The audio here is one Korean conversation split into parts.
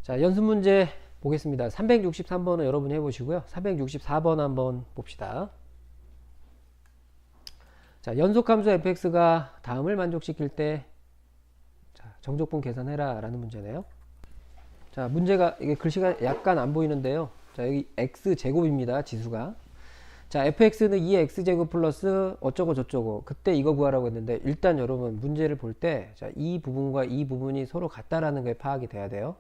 자, 연습 문제 보겠습니다. 363번은 여러분이 해보시고요. 364번 한번 봅시다. 자, 연속함수 fx가 다음을 만족시킬 때 자, 정적분 계산해라 라는 문제네요. 자, 문제가 이게 글씨가 약간 안 보이는데요. 자, 여기 x제곱입니다. 지수가. 자, fx는 2x제곱 플러스 어쩌고 저쩌고 그때 이거 구하라고 했는데, 일단 여러분 문제를 볼 때 이 부분과 이 부분이 서로 같다라는 게 파악이 돼야 돼요.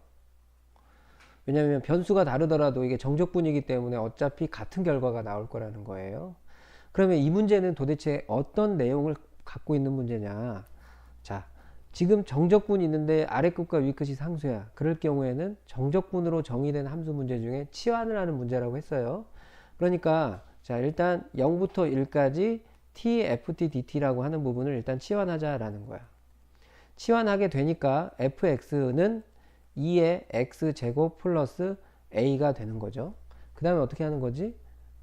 왜냐하면 변수가 다르더라도 이게 정적분이기 때문에 어차피 같은 결과가 나올 거라는 거예요. 그러면 이 문제는 도대체 어떤 내용을 갖고 있는 문제냐. 자, 지금 정적분이 있는데 아래 끝과 위 끝이 상수야. 그럴 경우에는 정적분으로 정의된 함수 문제 중에 치환을 하는 문제라고 했어요. 그러니까 자, 일단 0부터 1까지 t, ft, dt라고 하는 부분을 일단 치환하자라는 거야. 치환하게 되니까 fx는 2의 x제곱 플러스 a가 되는 거죠. 그 다음에 어떻게 하는 거지?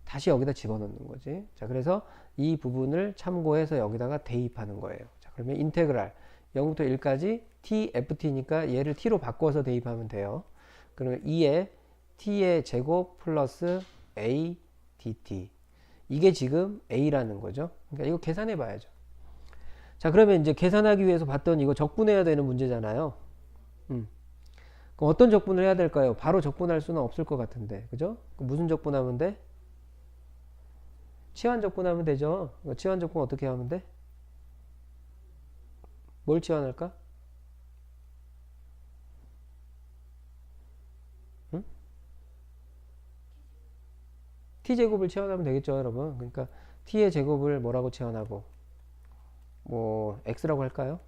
다시 여기다 집어넣는 거지. 자, 그래서 이 부분을 참고해서 여기다가 대입하는 거예요. 자, 그러면 인테그랄 0부터 1까지 t, ft니까 얘를 t로 바꿔서 대입하면 돼요. 그러면 2의 t의 제곱 플러스 a dt. 이게 지금 a라는 거죠. 그러니까 이거 계산해 봐야죠. 자, 그러면 이제 계산하기 위해서 봤던 이거 적분해야 되는 문제잖아요. 그럼 어떤 적분을 해야 될까요? 바로 적분할 수는 없을 것 같은데, 그죠? 무슨 적분하면 돼? 치환 적분하면 되죠. 치환 적분 어떻게 하면 돼? 뭘 치환할까? 응? t제곱을 치환하면 되겠죠, 여러분. 그러니까 t의 제곱을 뭐라고 치환하고, 뭐 x라고 할까요?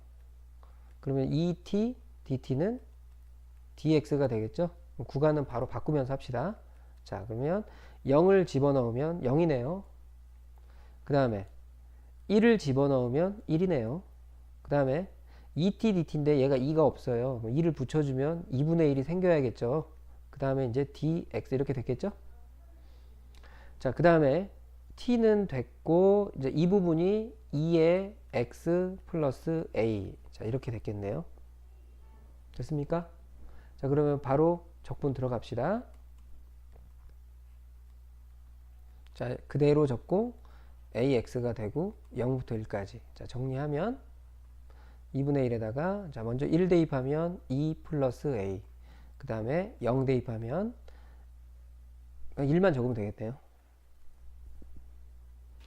그러면 2t dt는 dx가 되겠죠. 구간은 바로 바꾸면서 합시다. 자, 그러면 0을 집어넣으면 0이네요. 그 다음에 1을 집어넣으면 1이네요. 그 다음에 2t dt인데 얘가 2가 없어요. 2를 붙여주면 2분의 1이 생겨야겠죠. 그 다음에 이제 dx 이렇게 됐겠죠. 자, 그 다음에 t는 됐고, 이제 이 부분이 2의 x 플러스 a. 자, 이렇게 됐겠네요. 됐습니까? 자, 그러면 바로 적분 들어갑시다. 자, 그대로 적고 ax가 되고 0부터 1까지. 자, 정리하면 2분의 1에다가 자, 먼저 1 대입하면 2 플러스 a. 그 다음에 0 대입하면 1만 적으면 되겠네요.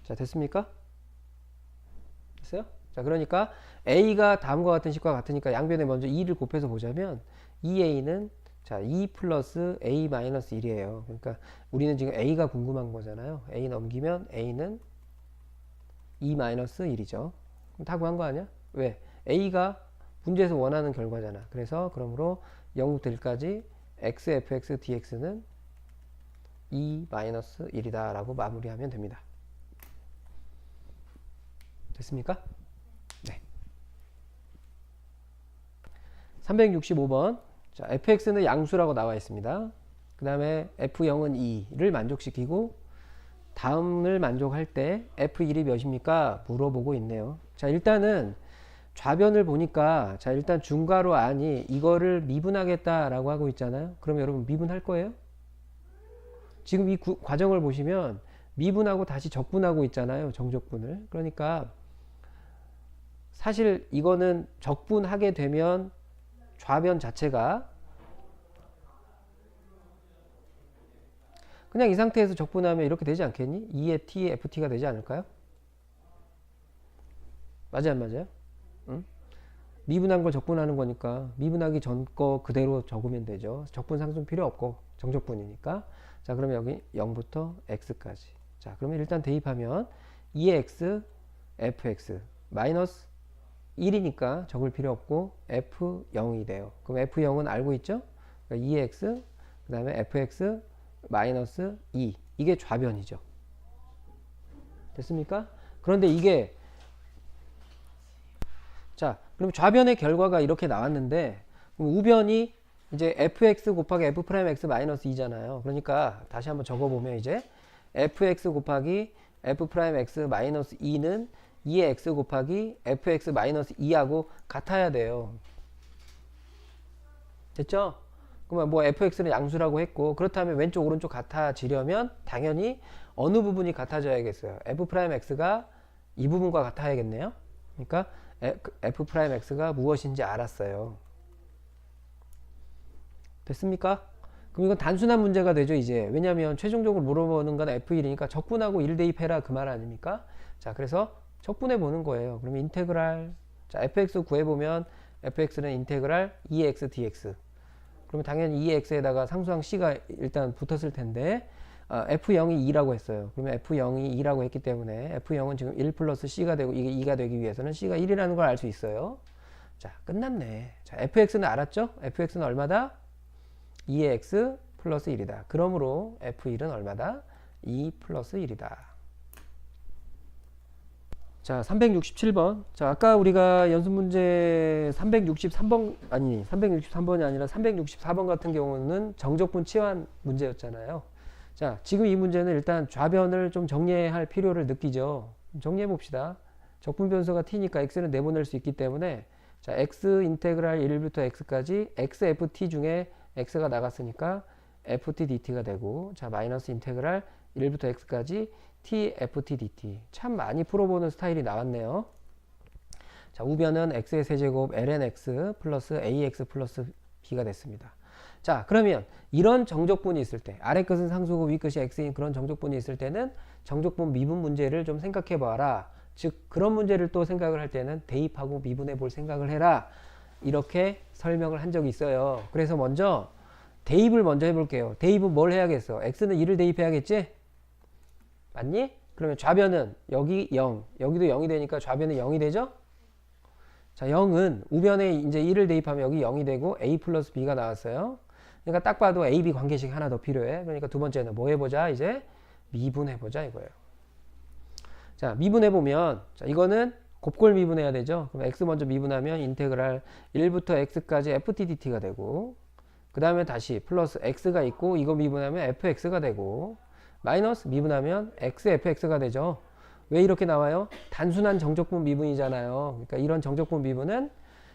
자, 됐습니까? 됐어요? 자, 그러니까 a가 다음과 같은 식과 같으니까 양변에 먼저 2를 곱해서 보자면 2a는 자, 2 플러스 a 마이너스 1이에요. 그러니까 우리는 지금 a가 궁금한 거잖아요. a 넘기면 a는 2 마이너스 1이죠. 그럼 다 구한 거 아니야? 왜? a가 문제에서 원하는 결과잖아. 그래서 그러므로 0부터 1까지 x, fx, dx는 2 마이너스 1이다 라고 마무리하면 됩니다. 됐습니까? 네. 365번. 자, fx는 양수라고 나와 있습니다. 그 다음에 f0은 2를 만족시키고 다음을 만족할 때 f1이 몇입니까? 물어보고 있네요. 자, 일단은 좌변을 보니까 자, 일단 중괄호 안이 이거를 미분하겠다라고 하고 있잖아요. 그럼 여러분 미분할 거예요? 지금 이 과정을 보시면 미분하고 다시 적분하고 있잖아요. 정적분을. 그러니까 사실 이거는 적분하게 되면 좌변 자체가 그냥 이 상태에서 적분하면 이렇게 되지 않겠니? 2의 t, ft가 되지 않을까요? 맞아요, 안 맞아요? 응? 미분한 걸 적분하는 거니까 미분하기 전 거 그대로 적으면 되죠. 적분 상수는 필요 없고 정적분이니까. 자, 그러면 여기 0부터 x까지. 자, 그러면 일단 대입하면 2의 x, fx 마이너스 1이니까 적을 필요 없고 f0이 돼요. 그럼 f0은 알고 있죠? 그러니까 2x 그 다음에 fx 마이너스 2 이게 좌변이죠. 됐습니까? 그런데 이게 자, 그럼 좌변의 결과가 이렇게 나왔는데 우변이 이제 fx 곱하기 f'x 마이너스 2잖아요. 그러니까 다시 한번 적어보면 이제 fx 곱하기 f'x 마이너스 2는 2의 x 곱하기 fx 마이너스 2하고 같아야 돼요. 됐죠? 그러면 뭐 fx는 양수라고 했고, 그렇다면 왼쪽 오른쪽 같아지려면 당연히 어느 부분이 같아져야겠어요. f'x가 이 부분과 같아야겠네요. 그러니까 f'x가 무엇인지 알았어요. 됐습니까? 그럼 이건 단순한 문제가 되죠, 이제. 왜냐면 최종적으로 물어보는 건 f1이니까 적분하고 1 대입해라 그 말 아닙니까? 자, 그래서 적분해 보는 거예요. 그러면 인테그랄, 자, fx 구해보면 fx는 인테그랄 2x dx. 그러면 당연히 2x에다가 상수항 c가 일단 붙었을 텐데, f0이 2라고 했어요. 그러면 f0이 2라고 했기 때문에 f0은 지금 1 플러스 c가 되고 이게 2가 되기 위해서는 c가 1이라는 걸 알 수 있어요. 자, 끝났네. 자, fx는 알았죠? fx는 얼마다? 2의 x 플러스 1이다. 그러므로 f1은 얼마다? 2 플러스 1이다. 자, 367번. 자, 아까 우리가 연습문제 363번, 아니, 363번이 아니라 364번 같은 경우는 정적분 치환 문제였잖아요. 자, 지금 이 문제는 일단 좌변을 좀 정리할 필요를 느끼죠. 정리해 봅시다. 적분 변수가 t니까 x는 내보낼 수 있기 때문에, 자, x 인테그랄 1부터 x까지 xft 중에 x가 나갔으니까 ft dt가 되고, 자, 마이너스 인테그랄 1부터 x까지 t ft dt. 참 많이 풀어보는 스타일이 나왔네요. 자, 우변은 x의 세제곱 ln x 플러스 ax 플러스 b가 됐습니다. 자, 그러면 이런 정적분이 있을 때, 아래 끝은 상수고 위 끝이 x인 그런 정적분이 있을 때는 정적분 미분 문제를 좀 생각해 봐라. 즉, 그런 문제를 또 생각을 할 때는 대입하고 미분해 볼 생각을 해라. 이렇게 설명을 한 적이 있어요. 그래서 먼저 대입을 먼저 해볼게요. 대입은 뭘 해야겠어? x는 2를 대입해야겠지? 맞니? 그러면 좌변은 여기 0, 여기도 0이 되니까 좌변은 0이 되죠? 자, 0은 우변에 이제 1을 대입하면 여기 0이 되고 a 플러스 b가 나왔어요. 그러니까 딱 봐도 a, b 관계식 하나 더 필요해. 그러니까 두 번째는 뭐 해보자? 이제 미분해보자 이거예요. 자, 미분해보면, 자, 이거는 곱골 미분해야 되죠. 그럼 x 먼저 미분하면 인테그랄 1부터 x까지 ft dt가 되고, 그 다음에 다시 플러스 x가 있고, 이거 미분하면 fx가 되고, 마이너스 미분하면 xfx가 되죠. 왜 이렇게 나와요? 단순한 정적분 미분이잖아요. 그러니까 이런 정적분 미분은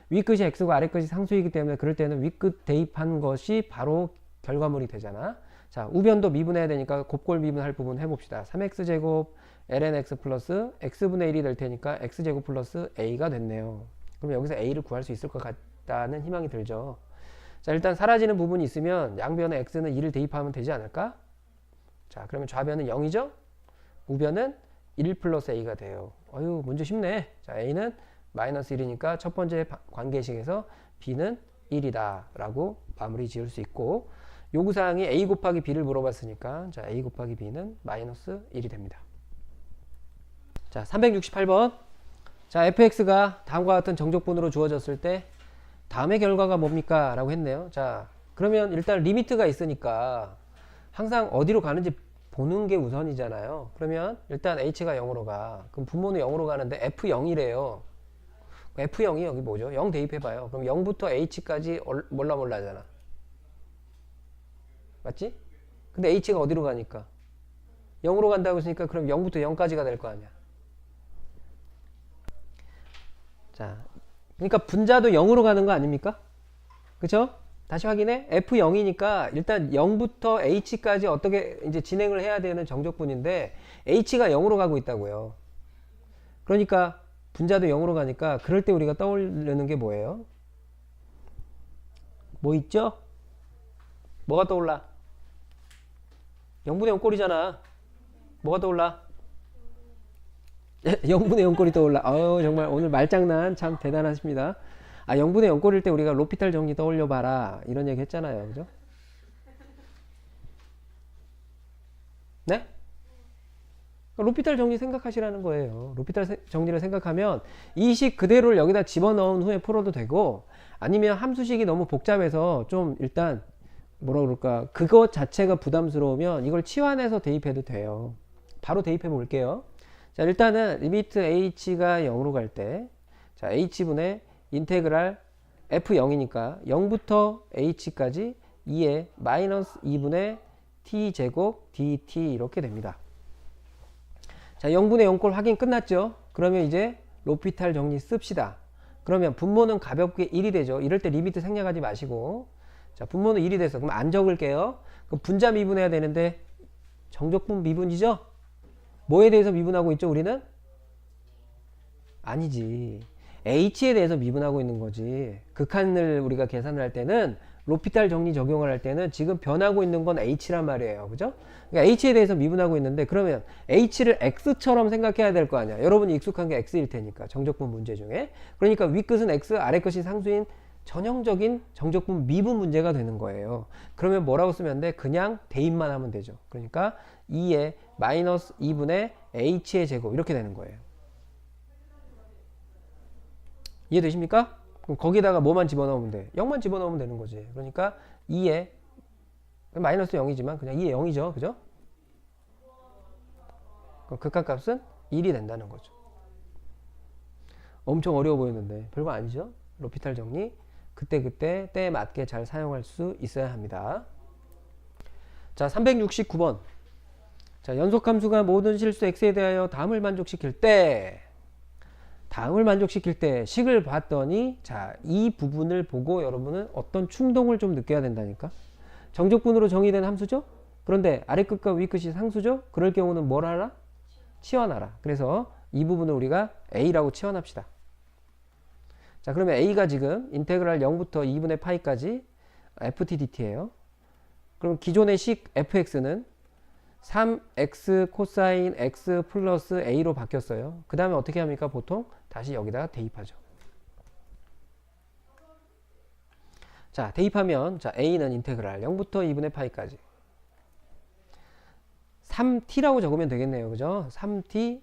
윗끝이 x고 아래끝이 상수이기 때문에 그럴 때는 윗끝 대입한 것이 바로 결과물이 되잖아. 자, 우변도 미분해야 되니까 곱골 미분할 부분 해봅시다. 3x제곱 ln x 플러스 x분의 1이 될 테니까 x제곱 플러스 a가 됐네요. 그럼 여기서 a를 구할 수 있을 것 같다는 희망이 들죠. 자, 일단 사라지는 부분이 있으면 양변에 x는 2를 대입하면 되지 않을까? 자, 그러면 좌변은 0이죠? 우변은 1 플러스 a가 돼요. 어휴, 문제 쉽네. 자, a는 마이너스 1이니까 첫 번째 관계식에서 b는 1이다 라고 마무리 지을 수 있고, 요구사항이 a 곱하기 b를 물어봤으니까, 자, a 곱하기 b는 마이너스 1이 됩니다. 자, 368번. 자, fx가 다음과 같은 정적분으로 주어졌을 때 다음의 결과가 뭡니까? 라고 했네요. 자, 그러면 일단 리미트가 있으니까 항상 어디로 가는지 보는 게 우선이잖아요. 그러면 일단 h가 0으로 가. 그럼 분모는 0으로 가는데 f0이래요. f0이 여기 뭐죠? 0 대입해봐요. 그럼 0부터 h까지 몰라몰라잖아. 맞지? 근데 h가 어디로 가니까? 0으로 간다고 했으니까 그럼 0부터 0까지가 될 거 아니야. 자, 그러니까 분자도 0으로 가는 거 아닙니까? 그쵸? 다시 확인해. F0이니까 일단 0부터 H까지 어떻게 이제 진행을 해야 되는 정적분인데 H가 0으로 가고 있다고요. 그러니까 분자도 0으로 가니까 그럴 때 우리가 떠올리는 게 뭐예요? 뭐 있죠? 뭐가 떠올라? 0분의 0 꼴이잖아. 뭐가 떠올라? 0분의 0 꼴이 떠올라. 정말 오늘 말장난 참 대단하십니다. 0분의 0 꼴일 때 우리가 로피탈 정리 떠올려봐라 이런 얘기 했잖아요. 그죠? 네? 로피탈 정리 생각하시라는 거예요. 로피탈 정리를 생각하면 이 식 그대로를 여기다 집어넣은 후에 풀어도 되고, 아니면 함수식이 너무 복잡해서 좀 일단 뭐라 그럴까, 그것 자체가 부담스러우면 이걸 치환해서 대입해도 돼요. 바로 대입해 볼게요. 자, 일단은 리미트 h가 0으로 갈 때, 자, h분의 인테그랄 f0이니까 0부터 h까지 2의 마이너스 2분의 t제곱 dt 이렇게 됩니다. 자, 0분의 0꼴 확인 끝났죠? 그러면 이제 로피탈 정리 씁시다. 그러면 분모는 가볍게 1이 되죠. 이럴 때 리미트 생략하지 마시고, 자, 분모는 1이 돼서 그럼 안 적을게요. 그럼 분자 미분해야 되는데 정적분 미분이죠? 뭐에 대해서 미분하고 있죠, 우리는? 아니지. h에 대해서 미분하고 있는 거지. 극한을 우리가 계산을 할 때는 로피탈 정리 적용을 할 때는 지금 변하고 있는 건 h란 말이에요. 그죠? 그러니까 h에 대해서 미분하고 있는데 그러면 h를 x처럼 생각해야 될 거 아니야. 여러분이 익숙한 게 x일 테니까 정적분 문제 중에. 그러니까 윗끝은 x, 아래끝이 상수인 전형적인 정적분 미분 문제가 되는 거예요. 그러면 뭐라고 쓰면 돼? 그냥 대입만 하면 되죠. 그러니까 2에 마이너스 2분의 h의 제곱 이렇게 되는 거예요. 이해되십니까? 그럼 거기다가 뭐만 집어넣으면 돼? 0만 집어넣으면 되는 거지. 그러니까 2에 마이너스 0이지만 그냥 2에 0이죠. 그죠? 그럼 극한값은 1이 된다는 거죠. 엄청 어려워 보이는데 별거 아니죠? 로피탈 정리 그때그때 때에 맞게 잘 사용할 수 있어야 합니다. 자, 369번. 자, 연속함수가 모든 실수 x에 대하여 다음을 만족시킬 때 식을 봤더니 자, 이 부분을 보고 여러분은 어떤 충동을 좀 느껴야 된다니까. 정적분으로 정의된 함수죠? 그런데 아래끝과 위끝이 상수죠? 그럴 경우는 뭘 하라? 치환하라. 그래서 이 부분을 우리가 a라고 치환합시다. 자, 그러면 a가 지금 인테그랄 0부터 2분의 파이까지 ft dt예요. 그럼 기존의 식 fx는 3x 코사인 x 플러스 a로 바뀌었어요. 그 다음에 어떻게 합니까? 보통 다시 여기다가 대입하죠. 자, 대입하면 자, a는 인테그랄 0부터 2분의 파이까지 3t라고 적으면 되겠네요. 그죠? 3t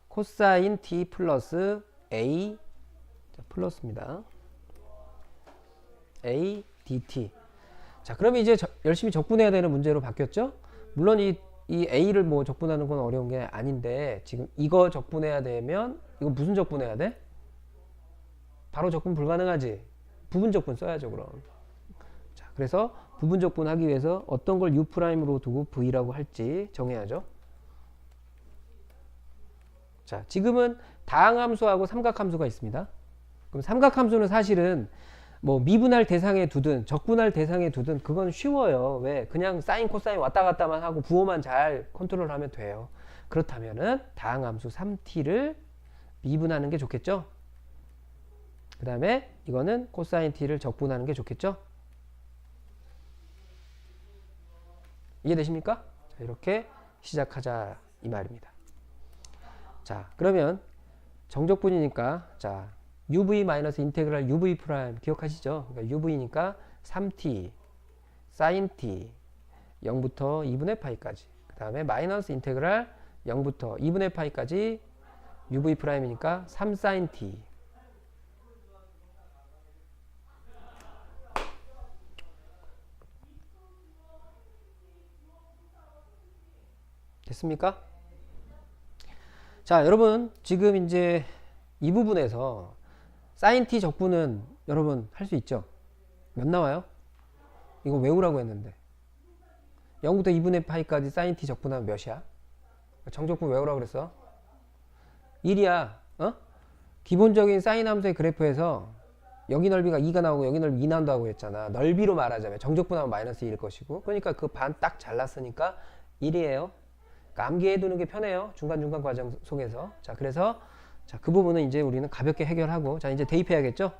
코사인 t 플러스 a 자, 플러스입니다. a dt. 자, 그러면 이제 열심히 적분해야 되는 문제로 바뀌었죠? 물론 이 a를 뭐 적분하는 건 어려운 게 아닌데 지금 이거 적분해야 되면 이거 무슨 적분해야 돼? 바로 적분 불가능하지. 부분 적분 써야죠, 그럼. 자, 그래서 부분 적분하기 위해서 어떤 걸 u'으로 두고 v라고 할지 정해야죠. 자, 지금은 다항함수하고 삼각함수가 있습니다. 그럼 삼각함수는 사실은 뭐 미분할 대상에 두든 적분할 대상에 두든 그건 쉬워요. 왜? 그냥 사인 코사인 왔다 갔다만 하고 부호만 잘 컨트롤하면 돼요. 그렇다면은 다항함수 3t를 미분하는 게 좋겠죠? 그 다음에 이거는 코사인 t를 적분하는 게 좋겠죠? 이해되십니까? 자, 이렇게 시작하자 이 말입니다. 자, 그러면 정적분이니까 자 uv 마이너스 인테그랄 uv 프라임 기억하시죠? 그러니까 uv니까 3t sin t 0부터 2분의 파이까지 그 다음에 마이너스 인테그랄 0부터 2분의 파이까지 uv 프라임이니까 3 sin t 됐습니까? 자, 여러분 지금 이제 이 부분에서 sin t 적분은 여러분 할 수 있죠? 몇 나와요? 이거 외우라고 했는데 0부터 2분의 파이까지 sin t 적분하면 몇이야? 정적분 외우라고 그랬어? 1이야. 어? 기본적인 사인 함수의 그래프에서 여기 넓이가 2가 나오고 여기 넓이 2 나온다고 했잖아. 넓이로 말하자면 정적분하면 마이너스 1일 것이고 그러니까 그 반 딱 잘랐으니까 1이에요. 그러니까 암기해 두는 게 편해요. 중간중간 과정 속에서. 자, 그래서 자, 그 부분은 이제 우리는 가볍게 해결하고 자, 이제 대입해야겠죠?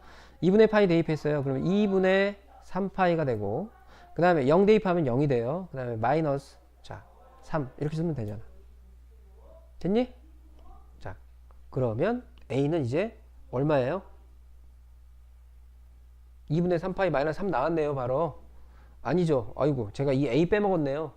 2분의 파이 대입했어요. 그러면 2분의 3파이가 되고 그 다음에 0 대입하면 0이 돼요. 그 다음에 마이너스 자, 3 이렇게 쓰면 되잖아. 됐니? 자, 그러면 a는 이제 얼마예요? 2분의 3파이 마이너스 3 나왔네요. 바로. 아니죠. 아이고 제가 이 a 빼먹었네요.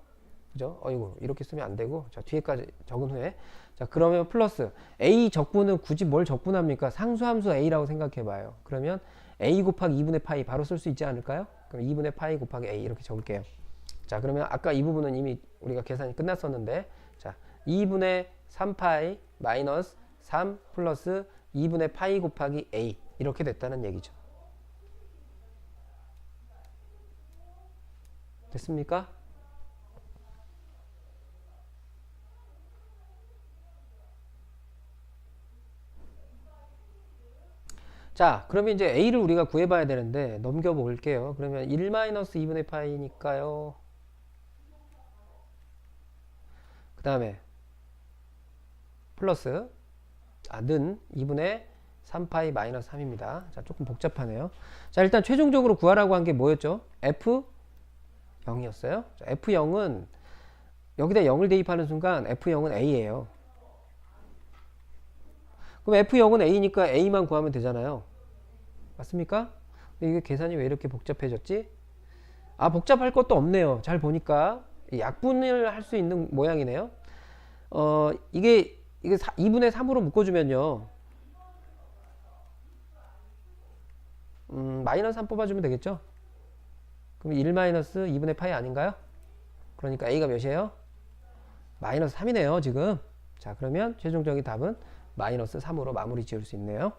그죠? 어이구 이렇게 쓰면 안 되고 자, 뒤에까지 적은 후에 자, 그러면 플러스 a 적분은 굳이 뭘 적분합니까? 상수함수 a라고 생각해 봐요. 그러면 a 곱하기 2분의 파이 바로 쓸 수 있지 않을까요? 그럼 2분의 파이 곱하기 a 이렇게 적을게요. 자, 그러면 아까 이 부분은 이미 우리가 계산이 끝났었는데 자, 2분의 3파이 마이너스 3 플러스 2분의 파이 곱하기 a 이렇게 됐다는 얘기죠. 됐습니까? 자, 그러면 이제 a를 우리가 구해봐야 되는데 넘겨볼게요. 그러면 1-2분의 파이니까요. 그 다음에 플러스 는 2분의 3파이 마이너스 3입니다. 자, 조금 복잡하네요. 자, 일단 최종적으로 구하라고 한 게 뭐였죠? F0이었어요. 자, F0은 여기다 0을 대입하는 순간 F0은 A예요. 그럼 F0은 A니까 A만 구하면 되잖아요. 맞습니까? 근데 이게 계산이 왜 이렇게 복잡해졌지? 아, 복잡할 것도 없네요. 잘 보니까 약분을 할 수 있는 모양이네요. 이게 2분의 3으로 묶어주면요. 마이너스 3 뽑아주면 되겠죠? 그럼 1-2분의 파이 아닌가요? 그러니까 A가 몇이에요? 마이너스 3이네요, 지금. 자, 그러면 최종적인 답은 마이너스 3으로 마무리 지을 수 있네요.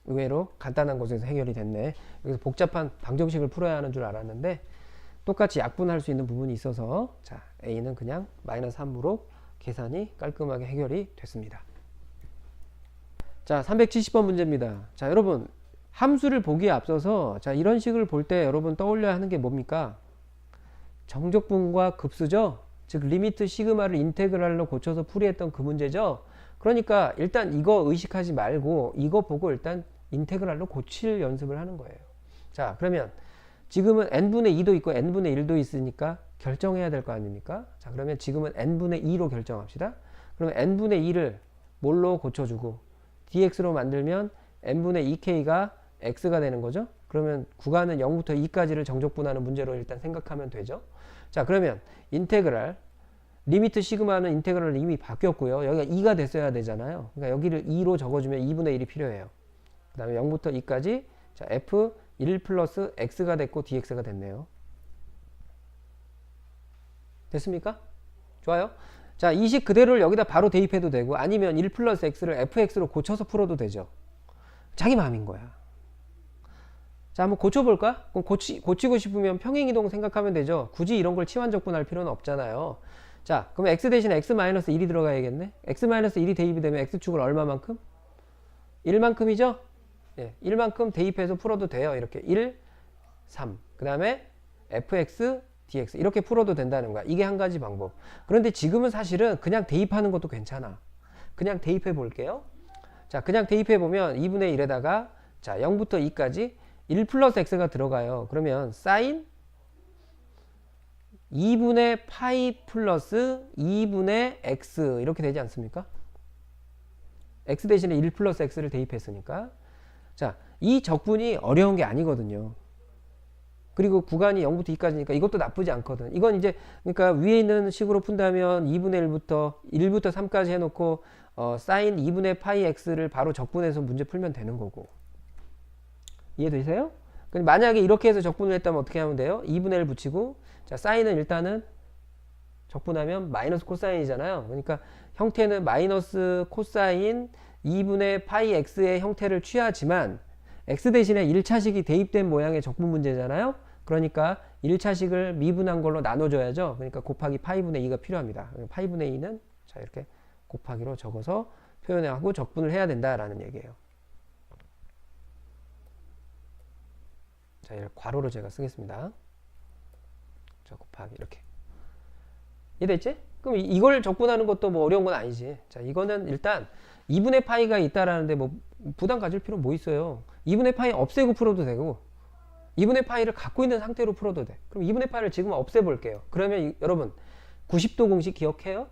의외로 간단한 곳에서 해결이 됐네. 여기서 복잡한 방정식을 풀어야 하는 줄 알았는데 똑같이 약분할 수 있는 부분이 있어서 자, A는 그냥 마이너스 3으로 계산이 깔끔하게 해결이 됐습니다. 자, 370번 문제입니다. 자, 여러분 함수를 보기에 앞서서 자, 이런 식을 볼 때 여러분 떠올려야 하는 게 뭡니까? 정적분과 급수죠. 즉 리미트 시그마를 인테그랄로 고쳐서 풀이했던 그 문제죠. 그러니까 일단 이거 의식하지 말고 이거 보고 일단 인테그랄로 고칠 연습을 하는 거예요. 자, 그러면 지금은 n분의 2도 있고 n분의 1도 있으니까 결정해야 될 거 아닙니까? 자, 그러면 지금은 n분의 2로 결정합시다. 그러면 n분의 2를 뭘로 고쳐주고 dx로 만들면 n분의 2k가 x가 되는 거죠. 그러면 구간은 0부터 2까지를 정적분하는 문제로 일단 생각하면 되죠. 자, 그러면 인테그랄 리미트 시그마는 인테그랄로 이미 바뀌었고요. 여기가 2가 됐어야 되잖아요. 그러니까 여기를 2로 적어주면 2분의 1이 필요해요. 그 다음에 0부터 2까지 자, f1 플러스 x가 됐고 dx가 됐네요. 됐습니까? 좋아요. 자, 이 식 그대로를 여기다 바로 대입해도 되고 아니면 1 플러스 x를 fx로 고쳐서 풀어도 되죠. 자기 마음인 거야. 자, 한번 고쳐볼까? 그럼 고치고 싶으면 평행이동 생각하면 되죠. 굳이 이런 걸 치환적분할 필요는 없잖아요. 자, 그럼 x 대신에 x-1이 들어가야겠네. x-1이 대입이 되면 x축을 얼마만큼? 1만큼이죠? 예, 1만큼 대입해서 풀어도 돼요. 이렇게 1, 3. 그 다음에 fx, dx 이렇게 풀어도 된다는 거야. 이게 한 가지 방법. 그런데 지금은 사실은 그냥 대입하는 것도 괜찮아. 그냥 대입해 볼게요. 자, 그냥 대입해 보면 2분의 1에다가 자, 0부터 2까지 1 플러스 x가 들어가요. 그러면 사인 2분의 파이 플러스 2분의 x 이렇게 되지 않습니까? x 대신에 1 플러스 x를 대입했으니까. 자, 이 적분이 어려운 게 아니거든요. 그리고 구간이 0부터 2까지니까 이것도 나쁘지 않거든. 이건 이제 그러니까 위에 있는 식으로 푼다면 2분의 1부터 3까지 해놓고 사인 2분의 파이 x를 바로 적분해서 문제 풀면 되는 거고. 이해되세요? 만약에 이렇게 해서 적분을 했다면 어떻게 하면 돼요? 2분의 1 붙이고 자, 사인은 일단은 적분하면 마이너스 코사인이잖아요. 그러니까 형태는 마이너스 코사인 2분의 파이 x의 형태를 취하지만 x 대신에 1차식이 대입된 모양의 적분 문제잖아요. 그러니까 1차식을 미분한 걸로 나눠줘야죠. 그러니까 곱하기 파이분의 2가 필요합니다. 파이분의 2는 자, 이렇게 곱하기로 적어서 표현하고 적분을 해야 된다라는 얘기예요. 자, 이걸 괄호로 제가 쓰겠습니다. 자, 곱하기 이렇게. 이해됐지? 그럼 이걸 적분하는 것도 뭐 어려운 건 아니지. 자, 이거는 일단 2분의 파이가 있다라는데 뭐 부담 가질 필요 뭐 있어요. 2분의 파이 없애고 풀어도 되고 2분의 파이를 갖고 있는 상태로 풀어도 돼. 그럼 2분의 파이를 지금 없애볼게요. 그러면 여러분 90도 공식 기억해요?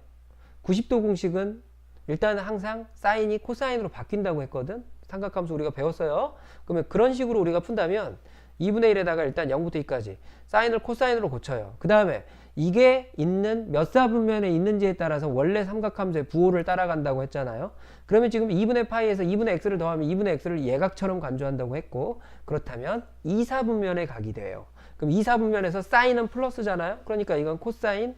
90도 공식은 일단 항상 사인이 코사인으로 바뀐다고 했거든. 삼각함수 우리가 배웠어요. 그러면 그런 식으로 우리가 푼다면 2분의 1에다가 일단 0부터 2까지 사인을 코사인으로 고쳐요. 그 다음에 이게 있는 몇 사분면에 있는지에 따라서 원래 삼각함수의 부호를 따라간다고 했잖아요. 그러면 지금 2분의 파이에서 2분의 x를 더하면 2분의 x를 예각처럼 간주한다고 했고 그렇다면 2사분면의 각이 돼요. 그럼 2사분면에서 사인은 플러스잖아요. 그러니까 이건 코사인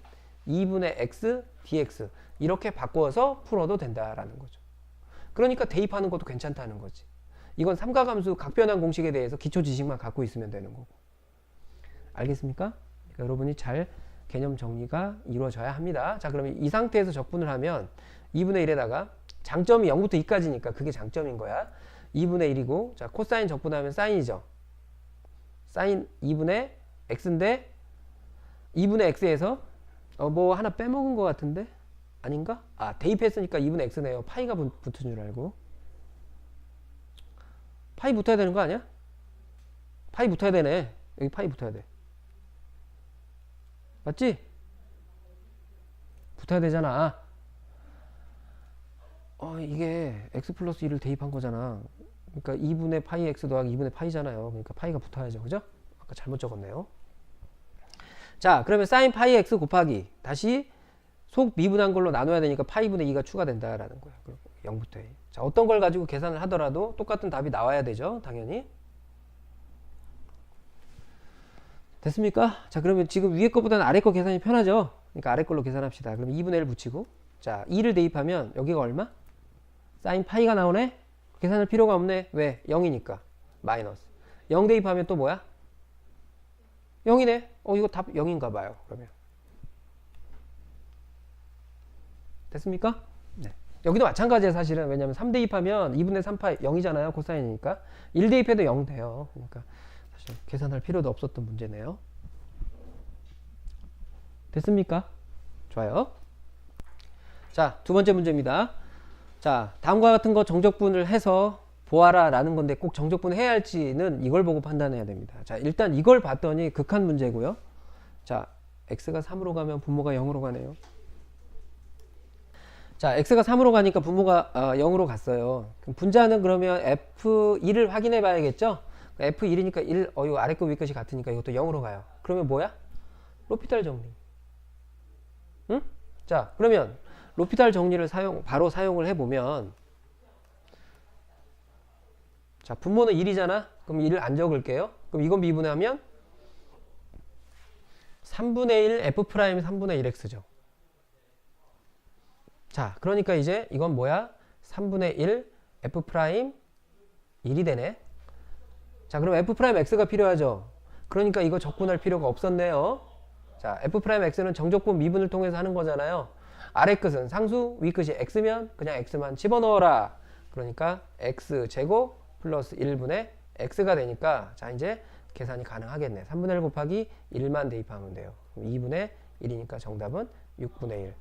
2분의 x dx 이렇게 바꿔서 풀어도 된다라는 거죠. 그러니까 대입하는 것도 괜찮다는 거지. 이건 삼각함수 각변환 공식에 대해서 기초 지식만 갖고 있으면 되는 거고. 알겠습니까? 그러니까 여러분이 잘 개념 정리가 이루어져야 합니다. 자, 그러면 이 상태에서 적분을 하면 2분의 1에다가 장점이 0부터 2까지니까 그게 장점인 거야. 2분의 1이고, 자, 코사인 적분하면 사인이죠. 사인 2분의 x인데, 2분의 x에서, 뭐 하나 빼먹은 것 같은데? 아닌가? 아, 대입했으니까 2분의 x네요. 파이가 붙은 줄 알고. 파이 붙어야 되는 거 아니야? 파이 붙어야 되네. 여기 파이 붙어야 돼. 맞지? 붙어야 되잖아. 이게 x 플러스 1을 대입한 거잖아. 그러니까 2분의 파이 x 더하기 2분의 파이잖아요. 그러니까 파이가 붙어야죠. 그죠? 아까 잘못 적었네요. 자, 그러면 사인 파이 x 곱하기 다시 속 미분한 걸로 나눠야 되니까 파이분의 2가 추가된다라는 거예요. 0부터 A. 자, 어떤 걸 가지고 계산을 하더라도 똑같은 답이 나와야 되죠. 당연히. 됐습니까? 자, 그러면 지금 위에 거보다는 아래 거 계산이 편하죠. 그러니까 아래 걸로 계산합시다. 그럼 2분의 1 붙이고, 자, 2를 대입하면 여기가 얼마? 사인 파이가 나오네? 계산할 필요가 없네. 왜? 0이니까. 마이너스. 0 대입하면 또 뭐야? 0이네. 이거 답 0인가 봐요. 그러면. 됐습니까? 네. 여기도 마찬가지예요, 사실은. 왜냐면 3 대입하면 2분의 3파이 0이잖아요. 코사인이니까. 1 대입해도 0 돼요. 그러니까 사실 계산할 필요도 없었던 문제네요. 됐습니까? 좋아요. 자, 두 번째 문제입니다. 자, 다음과 같은 거 정적분을 해서 보아라 라는 건데 꼭 정적분 해야 할지는 이걸 보고 판단해야 됩니다. 자, 일단 이걸 봤더니 극한 문제고요. 자, x가 3으로 가면 분모가 0으로 가네요. 자, x가 3으로 가니까 분모가 0으로 갔어요. 그럼 분자는 그러면 f1을 확인해 봐야겠죠? f1이니까 1, 이거 아래 거 위 것이 같으니까 이것도 0으로 가요. 그러면 뭐야? 로피탈 정리. 응? 자, 그러면 로피탈 정리를 바로 사용을 해보면, 자, 분모는 1이잖아? 그럼 1을 안 적을게요. 그럼 이건 미분하면 3분의 1 f 프라임 3분의 1x죠. 자, 그러니까 이제 이건 뭐야? 3분의 1 f 프라임 1이 되네. 자, 그럼 f 프라임 x가 필요하죠. 그러니까 이거 적분할 필요가 없었네요. 자, f 프라임 x는 정적분 미분을 통해서 하는 거잖아요. 아래 끝은 상수, 위 끝이 x면 그냥 x만 집어넣어라. 그러니까 x 제곱 플러스 1분의 x가 되니까, 자, 이제 계산이 가능하겠네. 3분의 1 곱하기 1만 대입하면 돼요. 2분의 1이니까 정답은 6분의 1.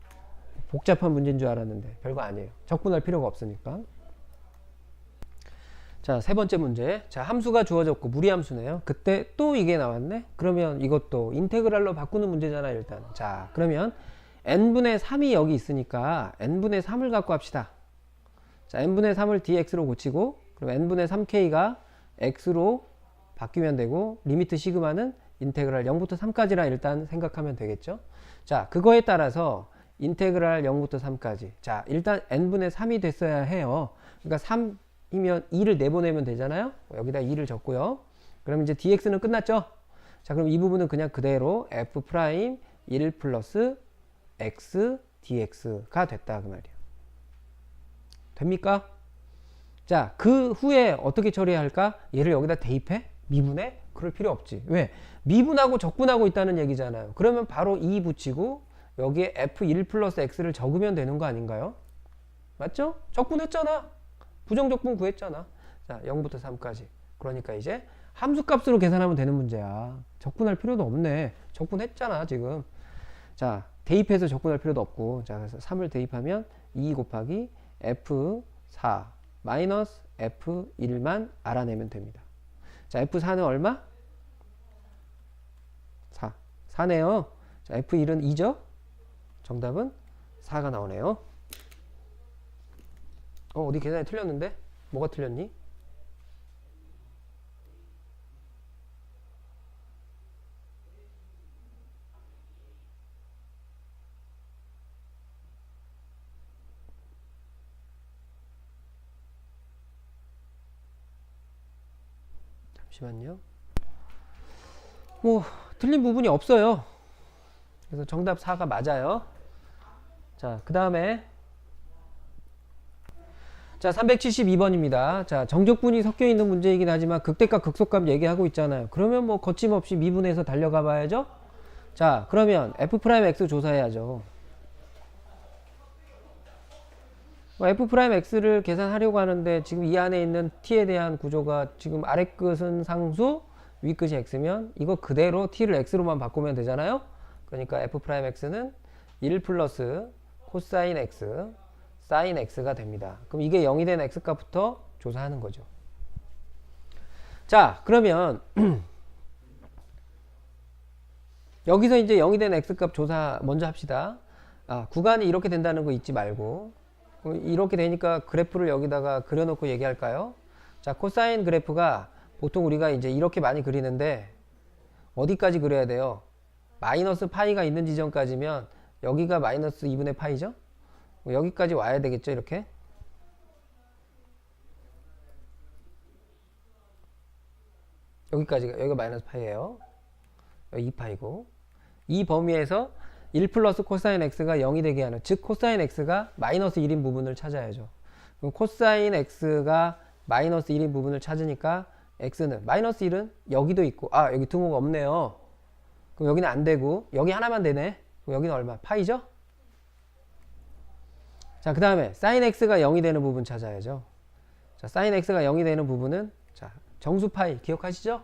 복잡한 문제인 줄 알았는데 별거 아니에요. 적분할 필요가 없으니까. 자, 세 번째 문제. 자, 함수가 주어졌고 무리함수네요. 그때 또 이게 나왔네. 그러면 이것도 인테그랄로 바꾸는 문제잖아, 일단. 자, 그러면 n분의 3이 여기 있으니까 n분의 3을 갖고 합시다. 자, n분의 3을 dx로 고치고, 그럼 n분의 3k가 x로 바뀌면 되고, 리미트 시그마는 인테그랄 0부터 3까지라 일단 생각하면 되겠죠. 자, 그거에 따라서 인테그랄 0부터 3까지. 자, 일단 n분의 3이 됐어야 해요. 그러니까 3이면 2를 내보내면 되잖아요. 여기다 2를 적고요. 그럼 이제 dx는 끝났죠. 자, 그럼 이 부분은 그냥 그대로 f 프라임 1 플러스 x dx가 됐다 그 말이에요. 됩니까? 자, 그 후에 어떻게 처리할까? 얘를 여기다 대입해? 미분해? 그럴 필요 없지. 왜? 미분하고 적분하고 있다는 얘기잖아요. 그러면 바로 2 붙이고 여기에 f1 플러스 x를 적으면 되는 거 아닌가요? 맞죠? 적분했잖아. 부정적분 구했잖아. 자, 0부터 3까지. 그러니까 이제 함수값으로 계산하면 되는 문제야. 적분할 필요도 없네. 적분했잖아 지금. 자, 대입해서 적분할 필요도 없고, 자, 그래서 3을 대입하면 2 곱하기 f4 마이너스 f1만 알아내면 됩니다. 자, f4는 얼마? 4. 4네요. 자, f1은 2죠? 정답은 4가 나오네요. 어디 계산이 틀렸는데? 뭐가 틀렸니? 잠시만요. 뭐 틀린 부분이 없어요. 그래서 정답 4가 맞아요. 자, 그 다음에 자, 372번입니다. 자, 정적분이 섞여 있는 문제이긴 하지만 극대값 극소값 얘기하고 있잖아요. 그러면 뭐 거침없이 미분해서 달려가 봐야죠. 자, 그러면 f 프라임 x 조사해야죠. f 프라임 x를 계산하려고 하는데 지금 이 안에 있는 t에 대한 구조가 지금 아래 끝은 상수, 위 끝이 x면 이거 그대로 t를 x로만 바꾸면 되잖아요. 그러니까 f 프라임 x는 1 플러스 코사인 x, 사인 x가 됩니다. 그럼 이게 0이 된 x 값부터 조사하는 거죠. 자, 그러면 여기서 이제 0이 된 x값 조사 먼저 합시다. 구간이 이렇게 된다는 거 잊지 말고, 이렇게 되니까 그래프를 여기다가 그려놓고 얘기할까요? 자, 코사인 그래프가 보통 우리가 이제 이렇게 많이 그리는데 어디까지 그려야 돼요? 마이너스 파이가 있는 지점까지면 여기가 마이너스 2분의 파이죠? 여기까지 와야 되겠죠, 이렇게? 여기가 마이너스 파이예요. 여기 2파이고. 이 범위에서 1 플러스 코사인 x가 0이 되게 하는, 즉 코사인 x가 마이너스 1인 부분을 찾아야죠. 그럼 코사인 x가 마이너스 1인 부분을 찾으니까 x는 마이너스 1은 여기도 있고, 여기 등호가 없네요. 그럼 여기는 안 되고 여기 하나만 되네. 그럼 여기는 얼마? 파이죠? 자, 그 다음에 사인 x가 0이 되는 부분 찾아야죠. 자, 사인 x가 0이 되는 부분은 자, 정수 파이 기억하시죠?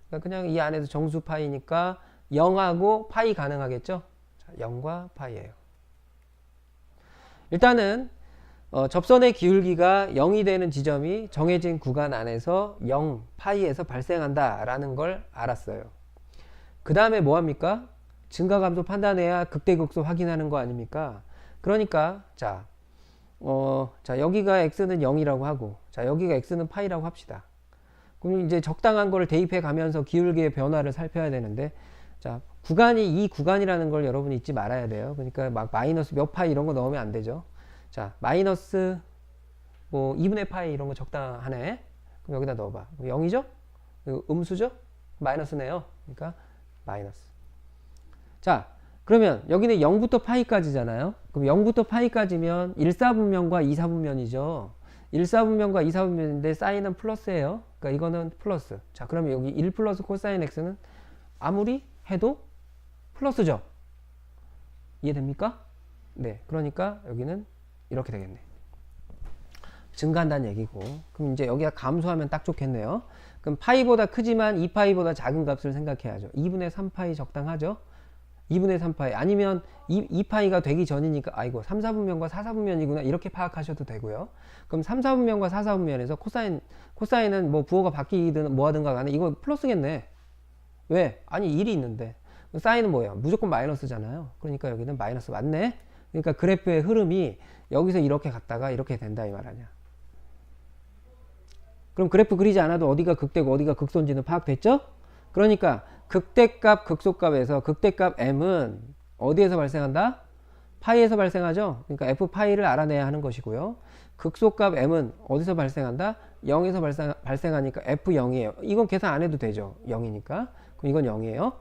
그러니까 그냥 이 안에서 정수 파이니까 0하고 파이 가능하겠죠? 자, 0과 파이예요. 일단은 접선의 기울기가 0이 되는 지점이 정해진 구간 안에서 0, 파이에서 발생한다 라는 걸 알았어요. 그 다음에 뭐합니까? 증가감소 판단해야 극대극소 확인하는 거 아닙니까? 그러니까 자, 여기가 x는 0이라고 하고, 자, 여기가 x는 파이라고 합시다. 그럼 이제 적당한 거를 대입해 가면서 기울기의 변화를 살펴야 되는데, 자, 구간이 이 구간이라는 걸 여러분이 잊지 말아야 돼요. 그러니까 막 마이너스 몇 파이 이런 거 넣으면 안 되죠. 자, 마이너스 뭐 2분의 파이 이런 거 적당하네. 그럼 여기다 넣어봐. 0이죠? 음수죠? 마이너스네요. 그러니까 마이너스. 자, 그러면 여기는 0부터 파이까지잖아요. 그럼 0부터 파이까지면 1사분면과 2사분면이죠. 1사분면과 2사분면인데 사인은 플러스예요. 그러니까 이거는 플러스. 자, 그러면 여기 1 플러스 코사인 x는 아무리 해도 플러스죠. 이해됩니까? 네. 그러니까 여기는 이렇게 되겠네. 증가한다는 얘기고. 그럼 이제 여기가 감소하면 딱 좋겠네요. 그럼 파이보다 크지만 2파이보다 작은 값을 생각해야죠. 2분의 3파이 적당하죠? 2분의 3파이. 아니면 2파이가 되기 전이니까, 3, 4분면과 4, 4분면이구나. 이렇게 파악하셔도 되고요. 그럼 3, 4분면과 4, 4분면에서 코사인은 뭐 부호가 바뀌든 뭐 하든가 간에 이거 플러스겠네. 왜? 아니, 1이 있는데. 사인은 뭐예요? 무조건 마이너스잖아요. 그러니까 여기는 마이너스 맞네? 그러니까 그래프의 흐름이 여기서 이렇게 갔다가 이렇게 된다 이 말 아니야. 그럼 그래프 그리지 않아도 어디가 극대고 어디가 극소인지는 파악됐죠? 그러니까 극대값 극소값에서 극대값 m은 어디에서 발생한다? 파이에서 발생하죠? 그러니까 f 파이를 알아내야 하는 것이고요. 극소값 m은 어디서 발생한다? 0에서 발생하니까 f0이에요. 이건 계산 안 해도 되죠. 0이니까. 그럼 이건 0이에요.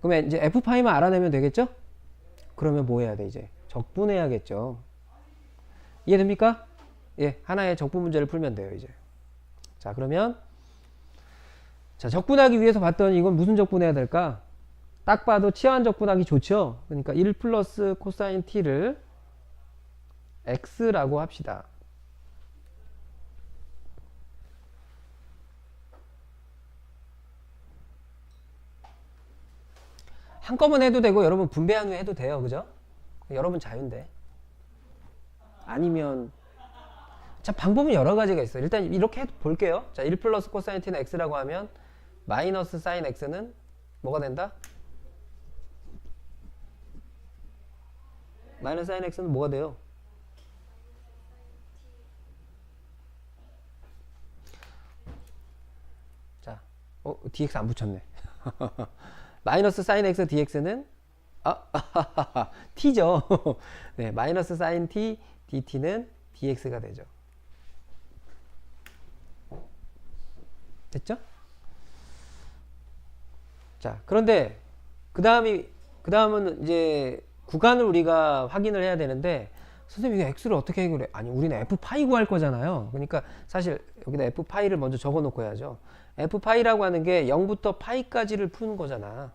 그러면 이제 f 파이만 알아내면 되겠죠? 그러면 뭐 해야 돼 이제? 적분해야겠죠. 이해됩니까? 예, 하나의 적분 문제를 풀면 돼요 이제. 자, 그러면 자, 적분하기 위해서 봤더니 이건 무슨 적분해야 될까? 딱 봐도 치환 적분하기 좋죠. 그러니까 1 플러스 코사인 t를 x라고 합시다. 한꺼번에 해도 되고 여러분 분배한 후에 해도 돼요. 그죠? 여러분 자유인데. 아니면 자, 방법은 여러 가지가 있어요. 일단 이렇게 볼게요. 자, 1 플러스 코사인 t는 x라고 하면 마이너스 사인 x는 뭐가 된다? 마이너스 사인 x는 뭐가 돼요? 자, dx 안 붙였네. 마이너스 사인 x dx는 t죠. 네, 마이너스 사인 t dt는 dx가 되죠. 됐죠? 자, 그런데 그 다음은 이제 구간을 우리가 확인을 해야 되는데, 선생님 이거 x를 어떻게 해결해? 아니, 우리는 f 파이 구할 거잖아요. 그러니까 사실 여기다 f 파이를 먼저 적어 놓고 해야죠. f 파이라고 하는 게 0부터 파이까지를 푸는 거잖아.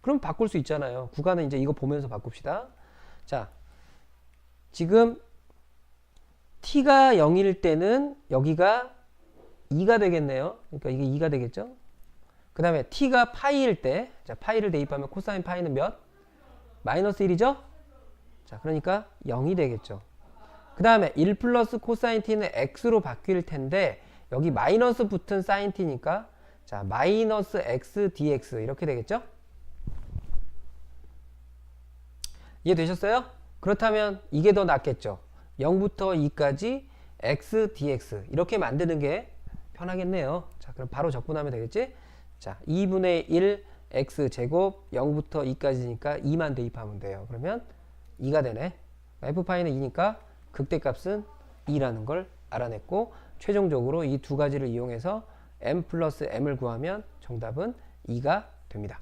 그럼 바꿀 수 있잖아요. 구간은 이제 이거 보면서 바꿉시다. 자, 지금 t가 0일 때는 여기가 2가 되겠네요. 그러니까 이게 2가 되겠죠. 그 다음에 t가 파이일 때, 자, 파이를 대입하면 코사인 파이는 몇? 마이너스 1이죠? 자, 그러니까 0이 되겠죠. 그 다음에 1 플러스 코사인 t는 x로 바뀔 텐데, 여기 마이너스 붙은 사인 t니까, 자, 마이너스 x dx 이렇게 되겠죠? 이해되셨어요? 그렇다면 이게 더 낫겠죠. 0부터 2까지 x dx 이렇게 만드는 게 편하겠네요. 자, 그럼 바로 적분하면 되겠지? 자, 2분의 1 x 제곱 0부터 2까지니까 2만 대입하면 돼요. 그러면 2가 되네. f파이는 2니까 극대값은 2라는 걸 알아냈고, 최종적으로 이 두 가지를 이용해서 m 플러스 m을 구하면 정답은 2가 됩니다.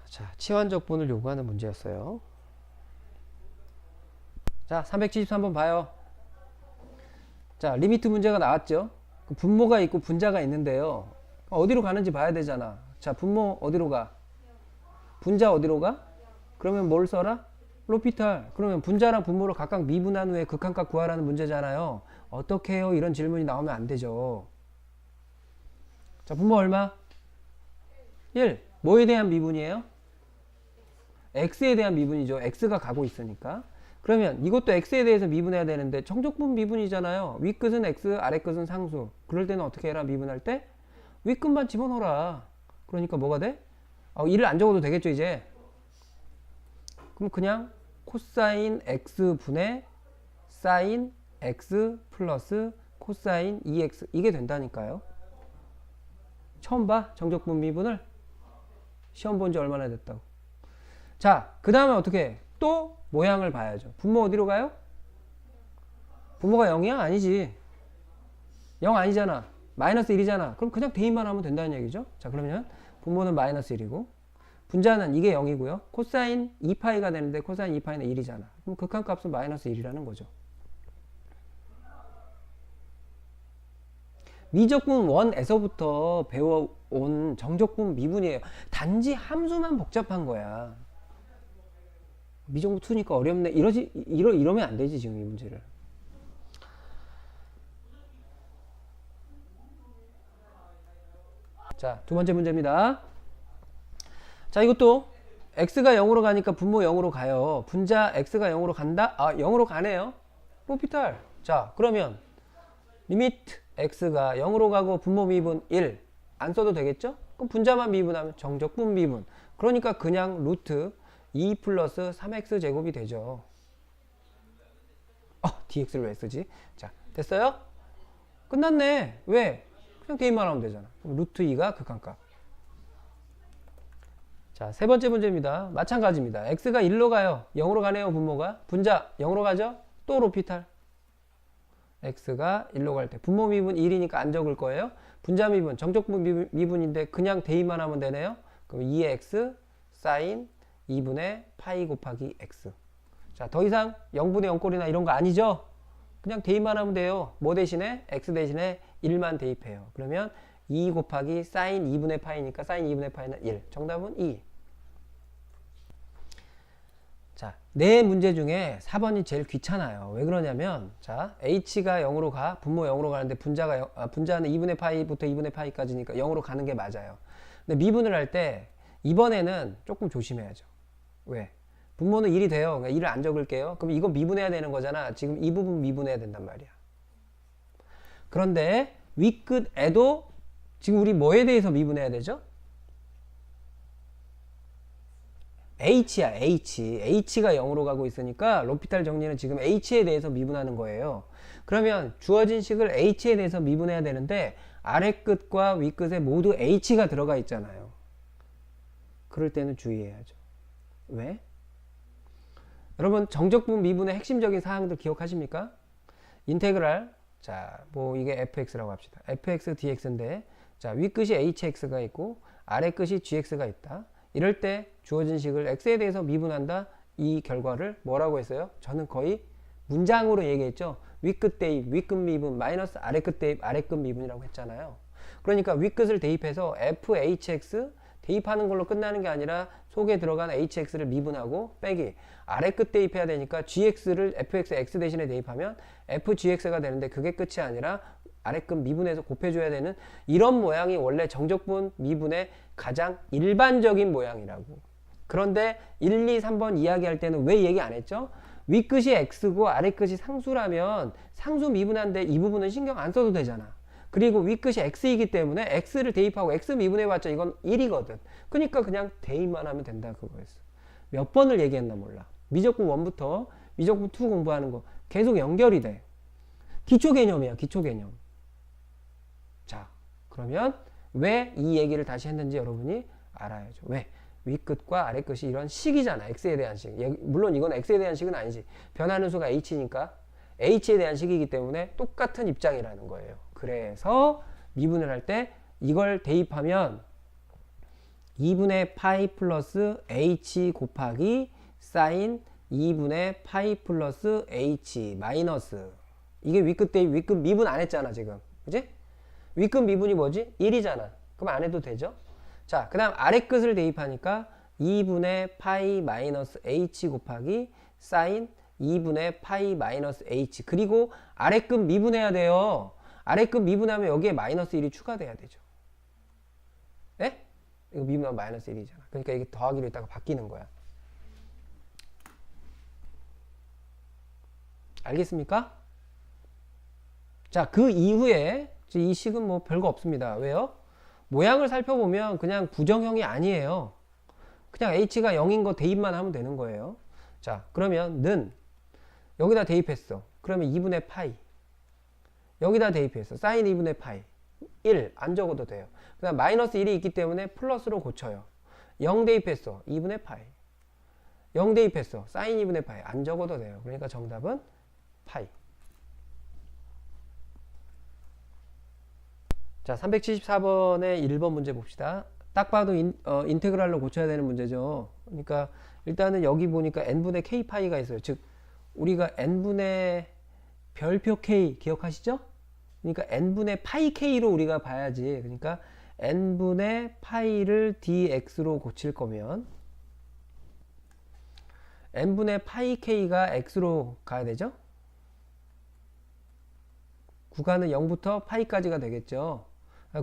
자, 치환적분을 요구하는 문제였어요. 자, 373번 봐요. 자, 리미트 문제가 나왔죠. 분모가 있고 분자가 있는데요. 어디로 가는지 봐야 되잖아. 자, 분모 어디로 가? 분자 어디로 가? 그러면 뭘 써라? 로피탈. 그러면 분자랑 분모를 각각 미분한 후에 극한값 구하라는 문제잖아요. 어떻게 해요? 이런 질문이 나오면 안 되죠. 자, 분모 얼마? 1. 뭐에 대한 미분이에요? x에 대한 미분이죠. x가 가고 있으니까. 그러면 이것도 x에 대해서 미분해야 되는데 정적분 미분이잖아요. 윗끝은 x, 아래끝은 상수. 그럴 때는 어떻게 해라? 미분할 때 윗끝만 집어넣어라. 그러니까 뭐가 돼? 1을 안 적어도 되겠죠 이제. 그럼 그냥 코사인 x 분의 사인 x 플러스 코사인 2x 이게 된다니까요. 처음 봐? 정적분 미분을? 시험 본 지 얼마나 됐다고. 자, 그 다음에 어떻게 해? 또 모양을 봐야죠. 분모 어디로 가요? 분모가 0이야? 아니지. 0 아니잖아. 마이너스 1이잖아. 그럼 그냥 대입만 하면 된다는 얘기죠. 자, 그러면 분모는 마이너스 1이고 분자는 이게 0이고요. 코사인 2파이가 되는데 코사인 2파이는 1이잖아. 그럼 극한값은 마이너스 1이라는 거죠. 미적분 1에서부터 배워온 정적분 미분이에요. 단지 함수만 복잡한 거야. 미적분 2니까 어렵네. 이러면 안 되지, 지금 이 문제를. 자, 두 번째 문제입니다. 자, 이것도 x가 0으로 가니까 분모 0으로 가요. 분자 x가 0으로 간다? 0으로 가네요. 로피탈. 자, 그러면 리미트 x가 0으로 가고 분모 미분 1 안 써도 되겠죠? 그럼 분자만 미분하면 정적분 미분. 그러니까 그냥 루트 2 플러스 3x 제곱이 되죠. dx를 왜 쓰지? 자, 됐어요? 끝났네. 왜? 그냥 대입만 하면 되잖아. 그럼 루트 2가 극한값. 자, 세 번째 문제입니다. 마찬가지입니다. x가 1로 가요. 0으로 가네요, 분모가. 분자 0으로 가죠? 또 로피탈. x가 1로 갈 때 분모 미분 1이니까 안 적을 거예요. 분자 미분, 정적분 미분인데 그냥 대입만 하면 되네요. 그럼 2의 x 사인 2분의 파이 곱하기 x. 자, 더 이상 0분의 0꼴이나 이런 거 아니죠? 그냥 대입만 하면 돼요. 뭐 대신에? x 대신에 1만 대입해요. 그러면 2 곱하기 사인 2분의 파이니까 사인 2분의 파이는 1. 정답은 2. 자, 네 문제 중에 4번이 제일 귀찮아요. 왜 그러냐면, 자, h가 0으로 가, 분모 0으로 가는데 분자는 2분의 파이부터 2분의 파이까지니까 0으로 가는 게 맞아요. 근데 미분을 할 때 이번에는 조금 조심해야죠. 왜? 분모는 1이 돼요. 그러니까 1을 안 적을게요. 그럼 이거 미분해야 되는 거잖아. 지금 이 부분 미분해야 된단 말이야. 그런데 윗끝에도 지금 우리 뭐에 대해서 미분해야 되죠? h야, h. h가 0으로 가고 있으니까 로피탈 정리는 지금 h에 대해서 미분하는 거예요. 그러면 주어진 식을 h에 대해서 미분해야 되는데 아래끝과 윗끝에 모두 h가 들어가 있잖아요. 그럴 때는 주의해야죠. 왜? 여러분, 정적분 미분의 핵심적인 사항들 기억하십니까? 인테그랄, 자, 뭐 이게 fx라고 합시다. fx dx인데, 자, 윗끝이 hx가 있고 아래끝이 gx가 있다. 이럴 때 주어진 식을 x에 대해서 미분한다. 이 결과를 뭐라고 했어요? 저는 거의 문장으로 얘기했죠. 윗끝 대입, 윗끝 미분, 마이너스 아래끝 대입, 아래끝 미분이라고 했잖아요. 그러니까 윗끝을 대입해서 fhx 대입하는 걸로 끝나는 게 아니라 속에 들어간 hx를 미분하고 빼기 아래끝 대입해야 되니까 gx를 fx x 대신에 대입하면 fgx가 되는데 그게 끝이 아니라 아래끝 미분해서 곱해줘야 되는 이런 모양이 원래 정적분 미분의 가장 일반적인 모양이라고. 그런데 1, 2, 3번 이야기할 때는 왜 얘기 안 했죠? 윗끝이 x고 아래끝이 상수라면 상수 미분한데 이 부분은 신경 안 써도 되잖아. 그리고 윗끝이 x이기 때문에 x를 대입하고 x 미분해봤자 이건 1이거든. 그러니까 그냥 대입만 하면 된다 그거였어. 몇 번을 얘기했나 몰라. 미적분 1부터 미적분 2 공부하는 거 계속 연결이 돼. 기초 개념이야, 기초 개념. 자, 그러면 왜 이 얘기를 다시 했는지 여러분이 알아야죠. 왜? 윗끝과 아래끝이 이런 식이잖아. x에 대한 식. 물론 이건 x에 대한 식은 아니지. 변하는 수가 h니까 h에 대한 식이기 때문에 똑같은 입장이라는 거예요. 그래서 미분을 할 때 이걸 대입하면 2분의 파이 플러스 h 곱하기 사인 2분의 파이 플러스 h 마이너스 이게 윗끝 대입, 윗끝 미분 안 했잖아 지금. 그지? 윗끝 미분이 뭐지? 1이잖아. 그럼 안 해도 되죠? 자, 그 다음 아래끝을 대입하니까 2분의 파이 마이너스 h 곱하기 사인 2분의 파이 마이너스 h. 그리고 아래끝 미분해야 돼요. 아래끝 미분하면 여기에 마이너스 1이 추가돼야 되죠. 예? 이거 미분하면 마이너스 1이잖아. 그러니까 이게 더하기로 있다가 바뀌는 거야. 알겠습니까? 자, 그 이후에 이 식은 뭐 별거 없습니다. 왜요? 모양을 살펴보면 그냥 부정형이 아니에요. 그냥 h가 0인 거 대입만 하면 되는 거예요. 자, 그러면 는 여기다 대입했어. 그러면 2분의 파이 여기다 대입했어. 사인 2분의 파이 1 안 적어도 돼요. 그 다음 마이너스 1이 있기 때문에 플러스로 고쳐요. 0 대입했어. 2분의 파이 0 대입했어. 사인 2분의 파이 안 적어도 돼요. 그러니까 정답은 파이. 자, 374번의 1번 문제 봅시다. 딱 봐도 인테그랄로 고쳐야 되는 문제죠. 그러니까 일단은 여기 보니까 n분의 k파이가 있어요. 즉 우리가 n분의 별표 k 기억하시죠? 그러니까 n분의 파이 k로 우리가 봐야지. 그러니까 n분의 파이를 dx로 고칠 거면 n분의 파이 k가 x로 가야 되죠? 구간은 0부터 파이까지가 되겠죠.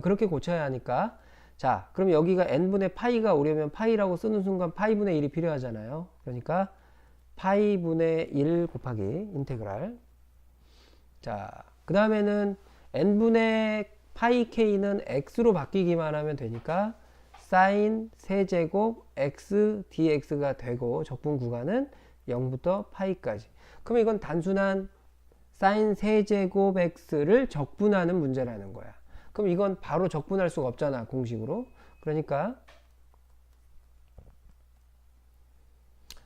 그렇게 고쳐야 하니까. 자, 그럼 여기가 n분의 파이가 오려면 파이라고 쓰는 순간 파이분의 1이 필요하잖아요. 그러니까 파이분의 1 곱하기 인테그랄. 자, 그 다음에는 n분의 파이 k는 x로 바뀌기만 하면 되니까 사인 세제곱 x dx가 되고 적분 구간은 0부터 파이까지. 그럼 이건 단순한 사인 세제곱 x를 적분하는 문제라는 거야. 그럼 이건 바로 적분할 수가 없잖아, 공식으로. 그러니까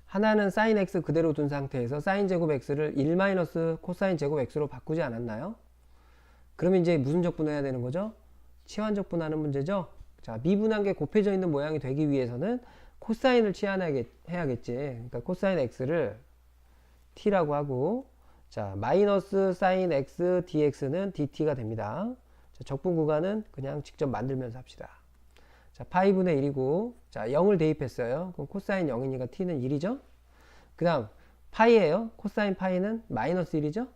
하나는 사인 x 그대로 둔 상태에서 사인 제곱 x를 1 마이너스 코사인 제곱 x로 바꾸지 않았나요? 그러면 이제 무슨 적분해야 되는 거죠? 치환 적분하는 문제죠. 자, 미분한 게 곱해져 있는 모양이 되기 위해서는 코사인을 치환해야겠지. 그러니까 코사인 x를 t라고 하고, 자, 마이너스 사인 x dx는 dt가 됩니다. 자, 적분 구간은 그냥 직접 만들면서 합시다. 자, 파이분의 1이고, 자, 0을 대입했어요. 그럼 코사인 0이니까 t는 1이죠. 그 다음 파이예요. 코사인 파이는 마이너스 1이죠.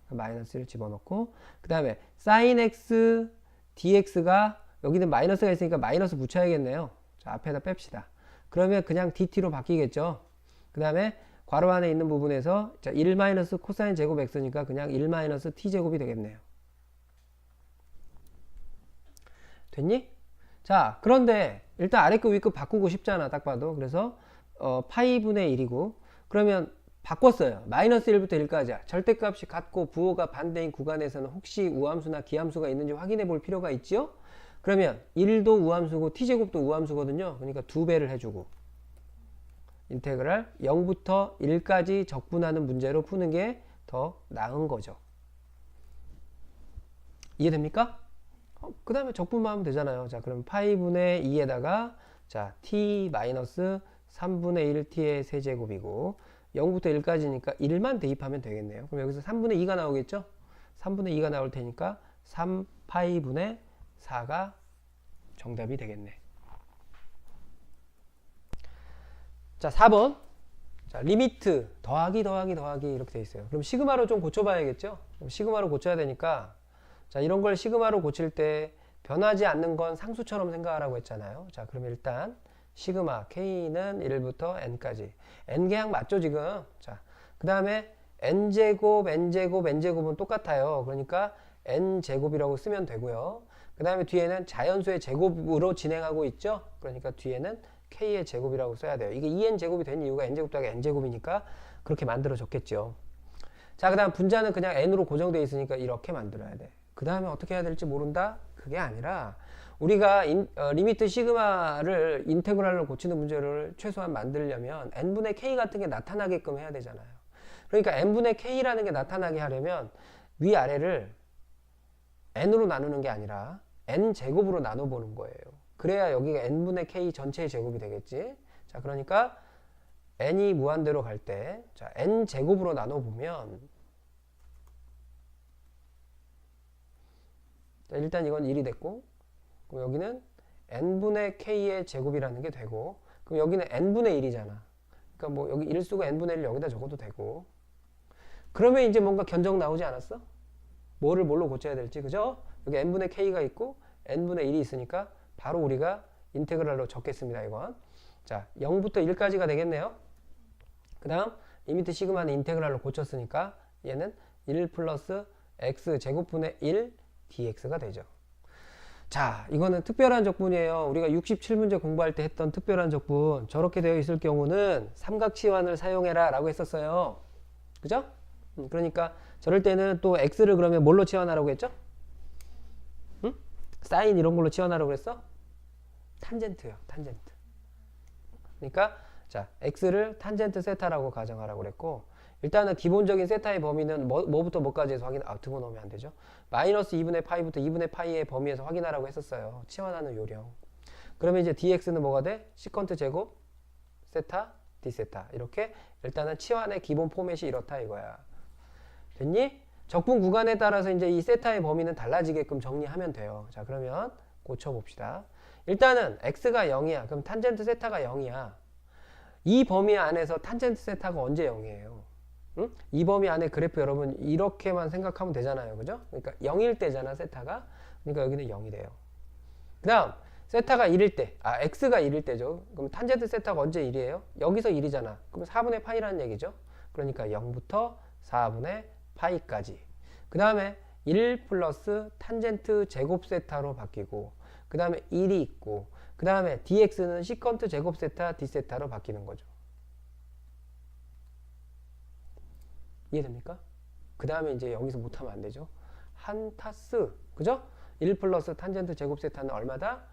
마이너스 1을 집어넣고, 그 다음에 사인 x dx가 여기는 마이너스가 있으니까 마이너스 붙여야겠네요. 자, 앞에다 뺍시다. 그러면 그냥 dt로 바뀌겠죠. 그 다음에 괄호 안에 있는 부분에서 자, 1 마이너스 코사인 제곱 x니까 그냥 1 마이너스 t 제곱이 되겠네요. 됐니? 자, 그런데 일단 아래급 윗급 바꾸고 싶잖아, 딱 봐도. 그래서 파이분의 1이고, 그러면 바꿨어요. 마이너스 1부터 1까지야. 절대값이 같고 부호가 반대인 구간에서는 혹시 우함수나 기함수가 있는지 확인해 볼 필요가 있지요? 그러면 1도 우함수고 t제곱도 우함수거든요. 그러니까 2배를 해주고 인테그랄 0부터 1까지 적분하는 문제로 푸는 게 더 나은 거죠. 이해됩니까? 그 다음에 적분만 하면 되잖아요. 자, 그럼 파이분의 2에다가 자, t 마이너스 3분의 1t의 세제곱이고 0부터 1까지니까 1만 대입하면 되겠네요. 그럼 여기서 3분의 2가 나오겠죠? 3분의 2가 나올 테니까 3파이분의 4가 정답이 되겠네. 자, 4번. 자, 리미트 더하기 이렇게 돼 있어요. 그럼 시그마로 좀 고쳐봐야겠죠? 그럼 시그마로 고쳐야 되니까, 자, 이런 걸 시그마로 고칠 때 변하지 않는 건 상수처럼 생각하라고 했잖아요. 자, 그럼 일단 시그마 K는 1부터 N까지. N계약 맞죠, 지금? 자, 그 다음에 N제곱, N제곱은 똑같아요. 그러니까 N제곱이라고 쓰면 되고요. 그 다음에 뒤에는 자연수의 제곱으로 진행하고 있죠? 그러니까 뒤에는 K의 제곱이라고 써야 돼요. 이게 2N제곱이 된 이유가 N제곱 더하기 N제곱이니까 그렇게 만들어졌겠죠. 자, 그 다음 분자는 그냥 N으로 고정되어 있으니까 이렇게 만들어야 돼. 그 다음에 어떻게 해야 될지 모른다? 그게 아니라 우리가 리미트 시그마를 인테그랄로 고치는 문제를 최소한 만들려면 n분의 k 같은 게 나타나게끔 해야 되잖아요. 그러니까 n분의 k라는 게 나타나게 하려면 위아래를 n으로 나누는 게 아니라 n제곱으로 나눠보는 거예요. 그래야 여기가 n분의 k 전체의 제곱이 되겠지. 자, 그러니까 n이 무한대로 갈 때, 자, n제곱으로 나눠보면, 자, 일단 이건 1이 됐고, 그럼 여기는 n분의 k의 제곱이라는 게 되고, 그럼 여기는 n분의 1이잖아. 그러니까 뭐 여기 1수가 n분의 1을 여기다 적어도 되고. 그러면 이제 뭔가 견적 나오지 않았어? 뭐를 뭘로 고쳐야 될지, 그죠? 여기 n분의 k가 있고 n분의 1이 있으니까 바로 우리가 인테그랄로 적겠습니다, 이건. 자, 0부터 1까지가 되겠네요. 그 다음 리미트 시그마는 인테그랄로 고쳤으니까 얘는 1 플러스 x 제곱분의 1 dx가 되죠. 자, 이거는 특별한 적분이에요. 우리가 67문제 공부할 때 했던 특별한 적분. 저렇게 되어 있을 경우는 삼각치환을 사용해라 라고 했었어요. 그죠? 그러니까 저럴 때는 또 x를 그러면 뭘로 치환하라고 했죠? 응? 사인 이런 걸로 치환하라고 그랬어? 탄젠트요, 탄젠트. 그러니까 자, x를 탄젠트 세타라고 가정하라고 그랬고, 일단은 기본적인 세타의 범위는 뭐부터 뭐까지 해서 두고 넣으면 안 되죠. 마이너스 2분의 파이부터 2분의 파이의 범위에서 확인하라고 했었어요. 치환하는 요령. 그러면 이제 dx는 뭐가 돼? 시컨트 제곱 세타 d 세타. 이렇게 일단은 치환의 기본 포맷이 이렇다 이거야. 됐니? 적분 구간에 따라서 이제 이 세타의 범위는 달라지게끔 정리하면 돼요. 자, 그러면 고쳐봅시다. 일단은 x가 0이야. 그럼 탄젠트 세타가 0이야. 이 범위 안에서 탄젠트 세타가 언제 0이에요? 응? 이 범위 안에 그래프 여러분 이렇게만 생각하면 되잖아요. 그죠? 그러니까 0일 때잖아, 세타가. 그러니까 여기는 0이 돼요. 그 다음 세타가 1일 때, x가 1일 때죠. 그럼 탄젠트 세타가 언제 1이에요? 여기서 1이잖아. 그럼 4분의 파이라는 얘기죠. 그러니까 0부터 4분의 파이까지. 그 다음에 1 플러스 탄젠트 제곱 세타로 바뀌고, 그 다음에 1이 있고, 그 다음에 dx는 시컨트 제곱 세타 d 세타로 바뀌는 거죠. 이해됩니까? 그 다음에 이제 여기서 못하면 안 되죠. 한타스, 그죠? 1 플러스 탄젠트 제곱 세타는 얼마다?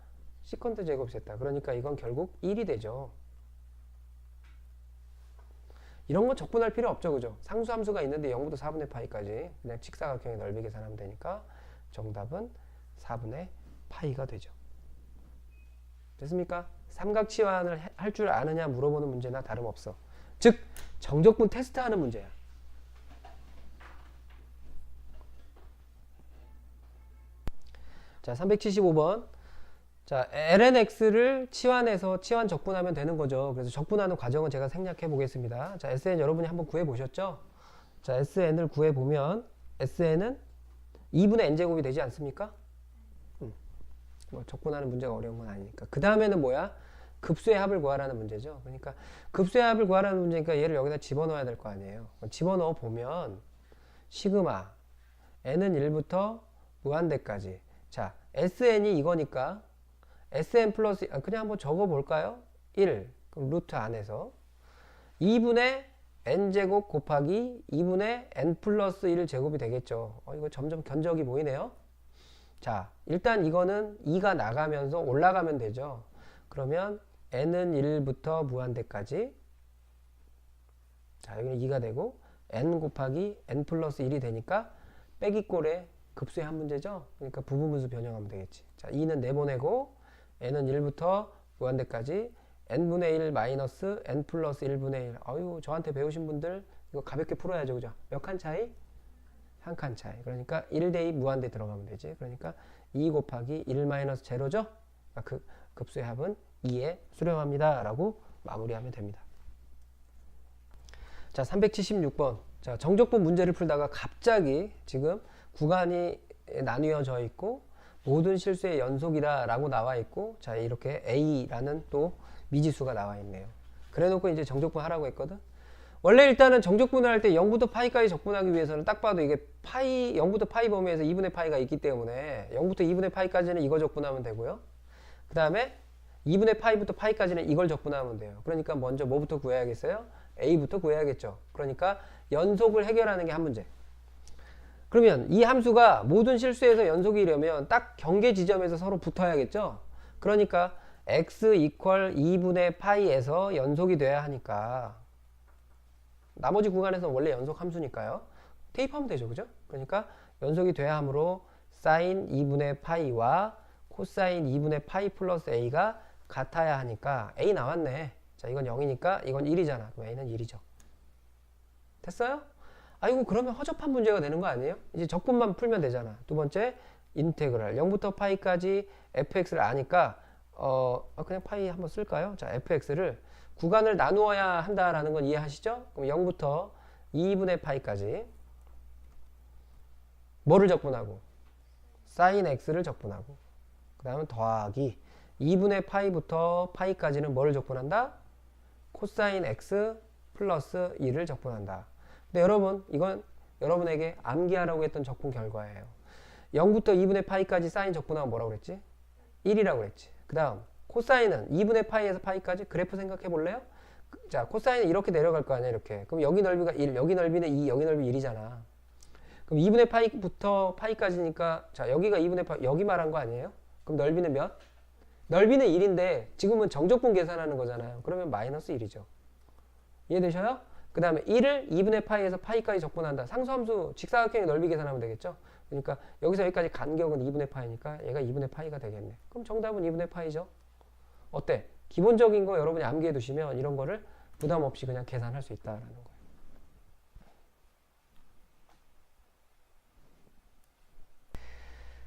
시컨트 제곱 세타. 그러니까 이건 결국 1이 되죠. 이런 거 적분할 필요 없죠, 그죠? 상수함수가 있는데 0부터 4분의 파이까지 그냥 직사각형의 넓이 계산하면 되니까 정답은 4분의 파이가 되죠. 됐습니까? 삼각치환을 할 줄 아느냐 물어보는 문제나 다름없어. 즉 정적분 테스트하는 문제야. 자, 375번. 자, lnx를 치환해서 치환 적분하면 되는 거죠. 그래서 적분하는 과정은 제가 생략해 보겠습니다. 자, SN 여러분이 한번 구해 보셨죠? 자, SN을 구해 보면 SN은 2분의 n제곱이 되지 않습니까? 뭐 적분하는 문제가 어려운 건 아니니까. 그 다음에는 뭐야? 급수의 합을 구하라는 문제죠. 그러니까 급수의 합을 구하라는 문제니까 얘를 여기다 집어넣어야 될 거 아니에요. 집어넣어 보면 시그마 n은 1부터 무한대까지. 자, SN이 이거니까 SN 플러스 그냥 한번 적어 볼까요? 1. 그럼 루트 안에서 2분의 n제곱 곱하기 2분의 n 플러스 1 제곱이 되겠죠. 이거 점점 견적이 보이네요. 자, 일단 이거는 2가 나가면서 올라가면 되죠. 그러면 n은 1부터 무한대까지. 자, 여기는 2가 되고 n 곱하기 n 플러스 1이 되니까 빼기꼴의 급수의 한 문제죠. 그러니까 부분분수 변형하면 되겠지. 자, 2는 내보내고 n은 1부터 무한대까지 n분의 1 마이너스 n 플러스 1분의 1. 아유, 저한테 배우신 분들 이거 가볍게 풀어야죠. 그죠? 몇 칸 차이? 한 칸 차이. 그러니까 1대2 무한대 들어가면 되지. 그러니까 2 곱하기 1 마이너스 제로죠. 그 급수의 합은 2에 수렴합니다 라고 마무리하면 됩니다. 자, 376번. 자, 정적분 문제를 풀다가 갑자기 지금 구간이 나뉘어져 있고 모든 실수의 연속이다 라고 나와 있고, 자, 이렇게 A라는 또 미지수가 나와 있네요. 그래 놓고 이제 정적분 하라고 했거든. 원래 일단은 정적분을 할 때 0부터 파이까지 적분하기 위해서는 딱 봐도 이게 파이, 0부터 파이 범위에서 2분의 파이가 있기 때문에 0부터 2분의 파이까지는 이거 적분하면 되고요. 그 다음에 2분의 파이부터 파이까지는 이걸 적분하면 돼요. 그러니까 먼저 뭐부터 구해야겠어요? A부터 구해야겠죠. 그러니까 연속을 해결하는 게 한 문제. 그러면 이 함수가 모든 실수에서 연속이려면 딱 경계 지점에서 서로 붙어야겠죠. 그러니까 x 이퀄 2분의 파이에서 연속이 돼야 하니까 나머지 구간에서는 원래 연속 함수니까요. 대입하면 되죠. 그죠? 그러니까 연속이 돼야 하므로 사인 2분의 파이와 코사인 2분의 파이 플러스 a가 같아야 하니까 a 나왔네. 자, 이건 0이니까 이건 1이잖아. 그럼 a는 1이죠. 됐어요? 아이고, 그러면 허접한 문제가 되는 거 아니에요? 이제 적분만 풀면 되잖아. 두 번째, 인테그랄 0부터 파이까지 fx를 아니까 그냥 파이 한번 쓸까요? 자, fx를 구간을 나누어야 한다라는 건 이해하시죠? 그럼 0부터 2분의 파이까지 뭐를 적분하고? 사인 x를 적분하고, 그 다음에 더하기 2분의 파이부터 파이까지는 뭐를 적분한다? 코사인 x 플러스 2를 적분한다. 근데 여러분, 이건 여러분에게 암기하라고 했던 적분 결과예요. 0부터 2분의 파이까지 사인 적분하면 뭐라고 그랬지? 1이라고 그랬지. 그 다음 코사인은 2분의 파이에서 파이까지 그래프 생각해 볼래요? 자, 코사인은 이렇게 내려갈 거 아니야, 이렇게. 그럼 여기 넓이가 1, 여기 넓이는 2, 여기 넓이 1이잖아. 그럼 2분의 파이부터 파이까지니까, 자, 여기가 2분의 파이, 여기 말한 거 아니에요? 그럼 넓이는 몇? 넓이는 1인데 지금은 정적분 계산하는 거잖아요. 그러면 마이너스 1이죠. 이해되셔요? 그 다음에 1을 2분의 파이에서 파이까지 적분한다. 상수함수 직사각형의 넓이 계산하면 되겠죠? 그러니까 여기서 여기까지 간격은 2분의 파이니까 얘가 2분의 파이가 되겠네. 그럼 정답은 2분의 파이죠? 어때? 기본적인 거 여러분이 암기해 두시면 이런 거를 부담 없이 그냥 계산할 수 있다라는 거예요.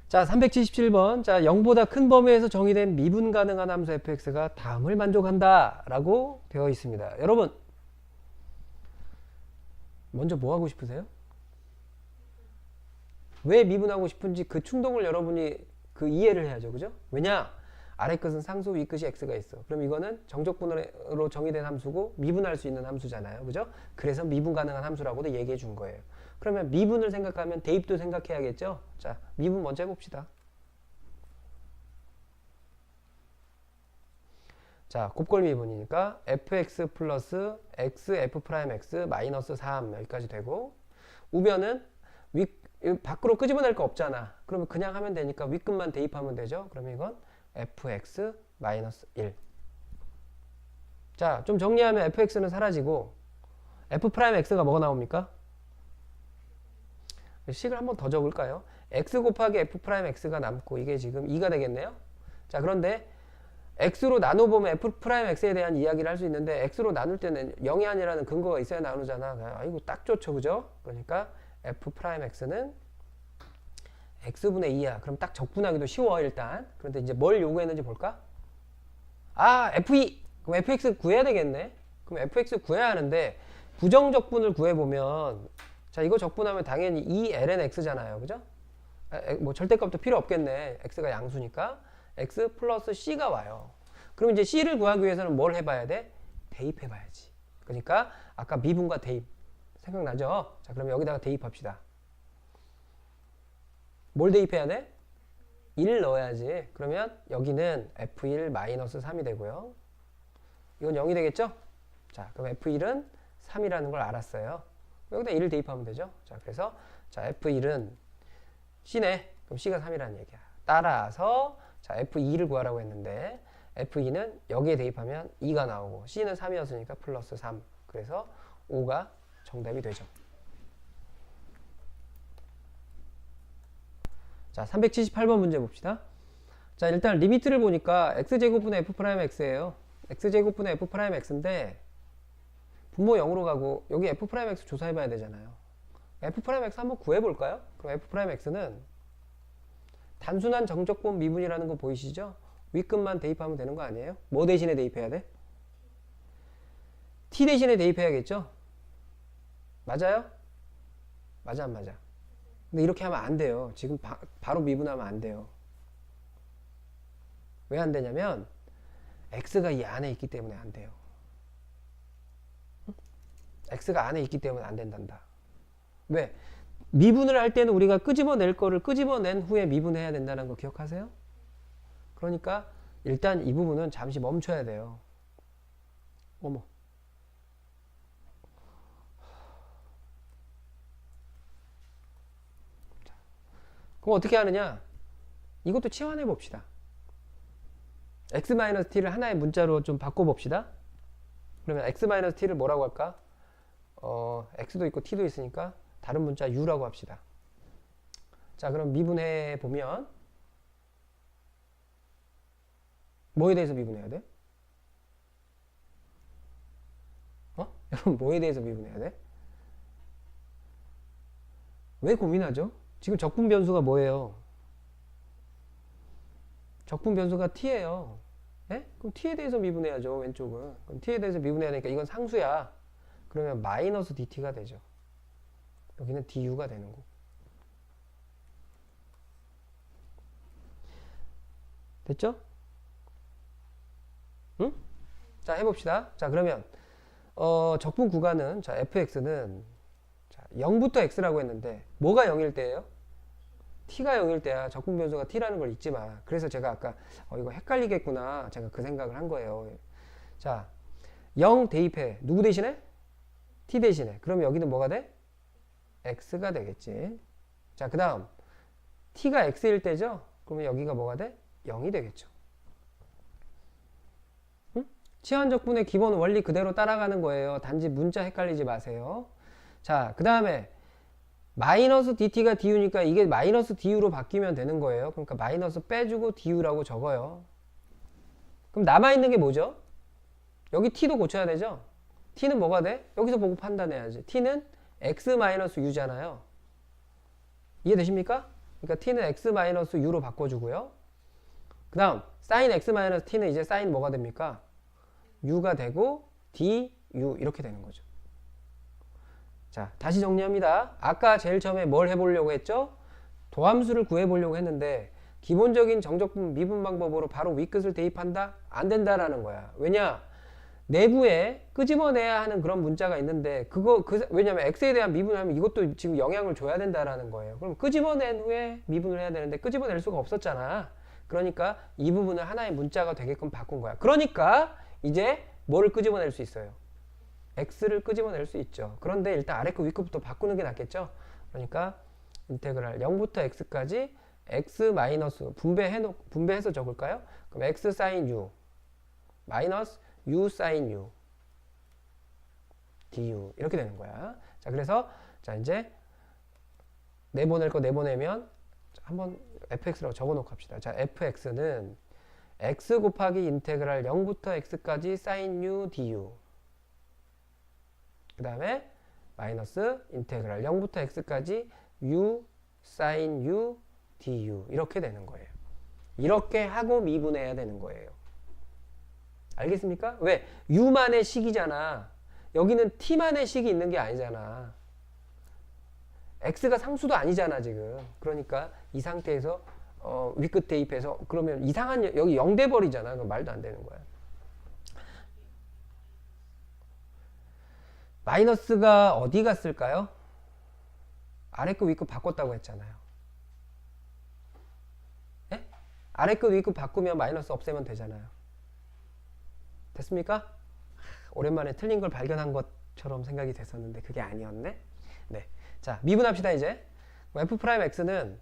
자, 377번. 자, 0보다 큰 범위에서 정의된 미분 가능한 함수 fx가 다음을 만족한다 라고 되어 있습니다. 여러분, 먼저 뭐 하고 싶으세요? 왜 미분하고 싶은지 그 충동을 여러분이 그 이해를 해야죠. 그죠? 왜냐? 아래 끝은 상수, 위 끝이 x가 있어. 그럼 이거는 정적분으로 정의된 함수고 미분할 수 있는 함수잖아요. 그죠? 그래서 미분 가능한 함수라고도 얘기해 준 거예요. 그러면 미분을 생각하면 대입도 생각해야겠죠? 자, 미분 먼저 해봅시다. 자, 곱골 미분이니까 fx 플러스 x f 프라임 x 마이너스 3 여기까지 되고, 우변은 밖으로 끄집어낼 거 없잖아. 그러면 그냥 하면 되니까 윗끝만 대입하면 되죠. 그러면 이건 fx 마이너스 1. 자, 좀 정리하면 fx는 사라지고 f 프라임 x가 뭐가 나옵니까? 식을 한번 더 적을까요? x 곱하기 f 프라임 x가 남고 이게 지금 2가 되겠네요. 자, 그런데 x로 나눠보면 f 프라임 x에 대한 이야기를 할 수 있는데 x로 나눌 때는 0이 아니라는 근거가 있어야 나누잖아. 아이고, 딱 좋죠. 그죠? 그러니까 f 프라임 x는 x분의 2야. 그럼 딱 적분하기도 쉬워 일단. 그런데 이제 뭘 요구했는지 볼까? 아, f2! 그럼 fx 구해야 되겠네. 그럼 fx 구해야 하는데 부정적분을 구해보면, 자, 이거 적분하면 당연히 2ln x잖아요. 그죠? 뭐 절대값도 필요 없겠네. x가 양수니까 x 플러스 c가 와요. 그럼 이제 c를 구하기 위해서는 뭘 해봐야 돼? 대입해봐야지. 그러니까 아까 미분과 대입 생각나죠? 자, 그럼 여기다가 대입합시다. 뭘 대입해야 돼? 1 넣어야지. 그러면 여기는 f1 마이너스 3이 되고요. 이건 0이 되겠죠? 자, 그럼 f1은 3이라는 걸 알았어요. 여기다 1을 대입하면 되죠. 자, 그래서 자, f1은 c네. 그럼 c가 3이라는 얘기야. 따라서 자, f2를 구하라고 했는데 f2는 여기에 대입하면 2가 나오고 c는 3이었으니까 플러스 3. 그래서 5가 정답이 되죠. 자, 378번 문제 봅시다. 자, 일단 리미트를 보니까 x제곱분의 f 프라임 x예요. x제곱분의 f 프라임 x인데 분모 0으로 가고 여기 f 프라임 x 조사해 봐야 되잖아요. f 프라임 x 한번 구해 볼까요? 그럼 f 프라임 x는 단순한 정적분 미분이라는 거 보이시죠? 윗끝만 대입하면 되는 거 아니에요? 뭐 대신에 대입해야 돼? t 대신에 대입해야겠죠? 맞아요? 맞아 안 맞아? 근데 이렇게 하면 안 돼요. 지금 바로 미분하면 안 돼요. 왜 안 되냐면 x가 이 안에 있기 때문에 안 돼요. x가 안에 있기 때문에 안 된단다. 왜? 미분을 할 때는 우리가 끄집어낼 거를 끄집어낸 후에 미분해야 된다는 거 기억하세요? 그러니까 일단 이 부분은 잠시 멈춰야 돼요. 어머. 그럼 어떻게 하느냐? 이것도 치환해 봅시다. x-t를 하나의 문자로 좀 바꿔봅시다. 그러면 x-t를 뭐라고 할까? x도 있고 t도 있으니까 다른 문자 u라고 합시다. 자, 그럼 미분해 보면 뭐에 대해서 미분해야 돼? 여러분 뭐에 대해서 미분해야 돼? 왜 고민하죠? 지금 적분 변수가 뭐예요? 적분 변수가 t예요. 네? 그럼 t에 대해서 미분해야죠. 왼쪽은. 그럼 t에 대해서 미분해야 되니까 이건 상수야. 그러면 마이너스 dt가 되죠. 여기는 du가 되는 거고. 됐죠? 응? 자, 해봅시다. 자, 그러면 적분 구간은 자 fx는 자, 0부터 x라고 했는데 뭐가 0일 때예요? t가 0일 때야. 적분 변수가 t라는 걸 잊지 마. 그래서 제가 아까 이거 헷갈리겠구나. 제가 그 생각을 한 거예요. 자, 0 대입해. 누구 대신에? t 대신에. 그럼 여기는 뭐가 돼? x가 되겠지. 자, 그 다음 t가 x일 때죠? 그러면 여기가 뭐가 돼? 0이 되겠죠. 응? 치환적분의 기본 원리 그대로 따라가는 거예요. 단지 문자 헷갈리지 마세요. 자, 그 다음에 마이너스 dt가 du니까 이게 마이너스 du로 바뀌면 되는 거예요. 그러니까 마이너스 빼주고 du라고 적어요. 그럼 남아있는 게 뭐죠? 여기 t도 고쳐야 되죠? t는 뭐가 돼? 여기서 보고 판단해야지. t는 x-u잖아요. 이해되십니까? 그러니까 t는 x-u로 바꿔주고요. 그 다음 sin x-t는 이제 sin 뭐가 됩니까? u가 되고 du 이렇게 되는 거죠. 자, 다시 정리합니다. 아까 제일 처음에 뭘 해보려고 했죠? 도함수를 구해보려고 했는데 기본적인 정적분 미분 방법으로 바로 윗끝을 대입한다? 안 된다라는 거야. 왜냐? 내부에 끄집어내야 하는 그런 문자가 있는데 왜냐면 x에 대한 미분을 하면 이것도 지금 영향을 줘야 된다라는 거예요. 그럼 끄집어낸 후에 미분을 해야 되는데 끄집어낼 수가 없었잖아. 그러니까 이 부분을 하나의 문자가 되게끔 바꾼 거야. 그러니까 이제 뭐를 끄집어낼 수 있어요? x를 끄집어낼 수 있죠. 그런데 일단 아래 거 위 거부터 바꾸는 게 낫겠죠. 그러니까 인테그랄 0부터 x까지 x 마이너스 분배해서 적을까요? 그럼 x sin u 마이너스 u sin u du 이렇게 되는 거야. 자, 그래서 자 이제 내보낼 거 내보내면 한번 fx라고 적어놓고 합시다. 자, fx는 x 곱하기 인테그랄 0부터 x까지 sin u du 그 다음에 마이너스 인테그랄 0부터 x까지 u sin u du 이렇게 되는 거예요. 이렇게 하고 미분해야 되는 거예요. 알겠습니까? 왜? u만의 식이잖아. 여기는 t만의 식이 있는 게 아니잖아. x가 상수도 아니잖아 지금. 그러니까 이 상태에서 윗끝 대입해서 그러면 이상한 여기 0 돼버리잖아. 그럼 말도 안 되는 거야. 마이너스가 어디 갔을까요? 아래 거 윗끝 바꿨다고 했잖아요. 예? 아래 거 윗끝 바꾸면 마이너스 없애면 되잖아요. 됐습니까? 오랜만에 틀린 걸 발견한 것처럼 생각이 됐었는데 그게 아니었네. 네, 자 미분합시다 이제. f'x는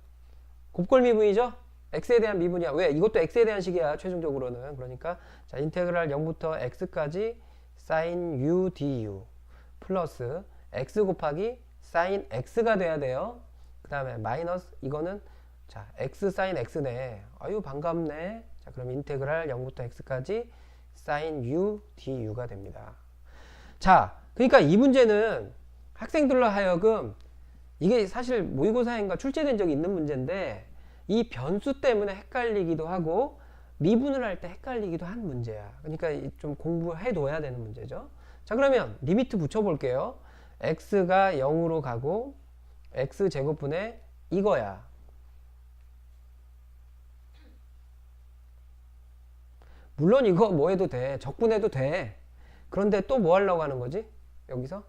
곱골 미분이죠. x에 대한 미분이야. 왜? 이것도 x에 대한 식이야 최종적으로는. 그러니까 자 인테그랄 0부터 x까지 sin u du 플러스 x 곱하기 sin x가 돼야 돼요. 그 다음에 마이너스 이거는 자 x sin x네. 아유 반갑네. 자 그럼 인테그랄 0부터 x까지 sin u du가 됩니다. 자 그러니까 이 문제는 학생들로 하여금 이게 사실 모의고사인가 출제된 적이 있는 문제인데 이 변수 때문에 헷갈리기도 하고 미분을 할 때 헷갈리기도 한 문제야. 그러니까 좀 공부해 둬야 되는 문제죠. 자, 그러면 리미트 붙여 볼게요. x가 0으로 가고 x제곱분의 이거야. 물론 이거 뭐 해도 돼. 적분해도 돼. 그런데 또 뭐 하려고 하는 거지? 여기서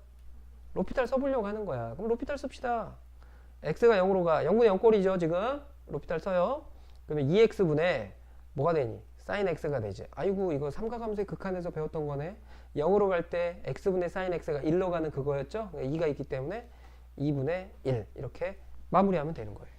로피탈 써보려고 하는 거야. 그럼 로피탈 씁시다. x가 0으로 가. 0분의 0꼴이죠 지금. 로피탈 써요. 그러면 2x분의 뭐가 되니? sin x가 되지. 아이고 이거 삼각함수의 극한에서 배웠던 거네. 0으로 갈 때 x분의 sin x가 1로 가는 그거였죠. 2가 있기 때문에 2분의 1 이렇게 마무리하면 되는 거예요.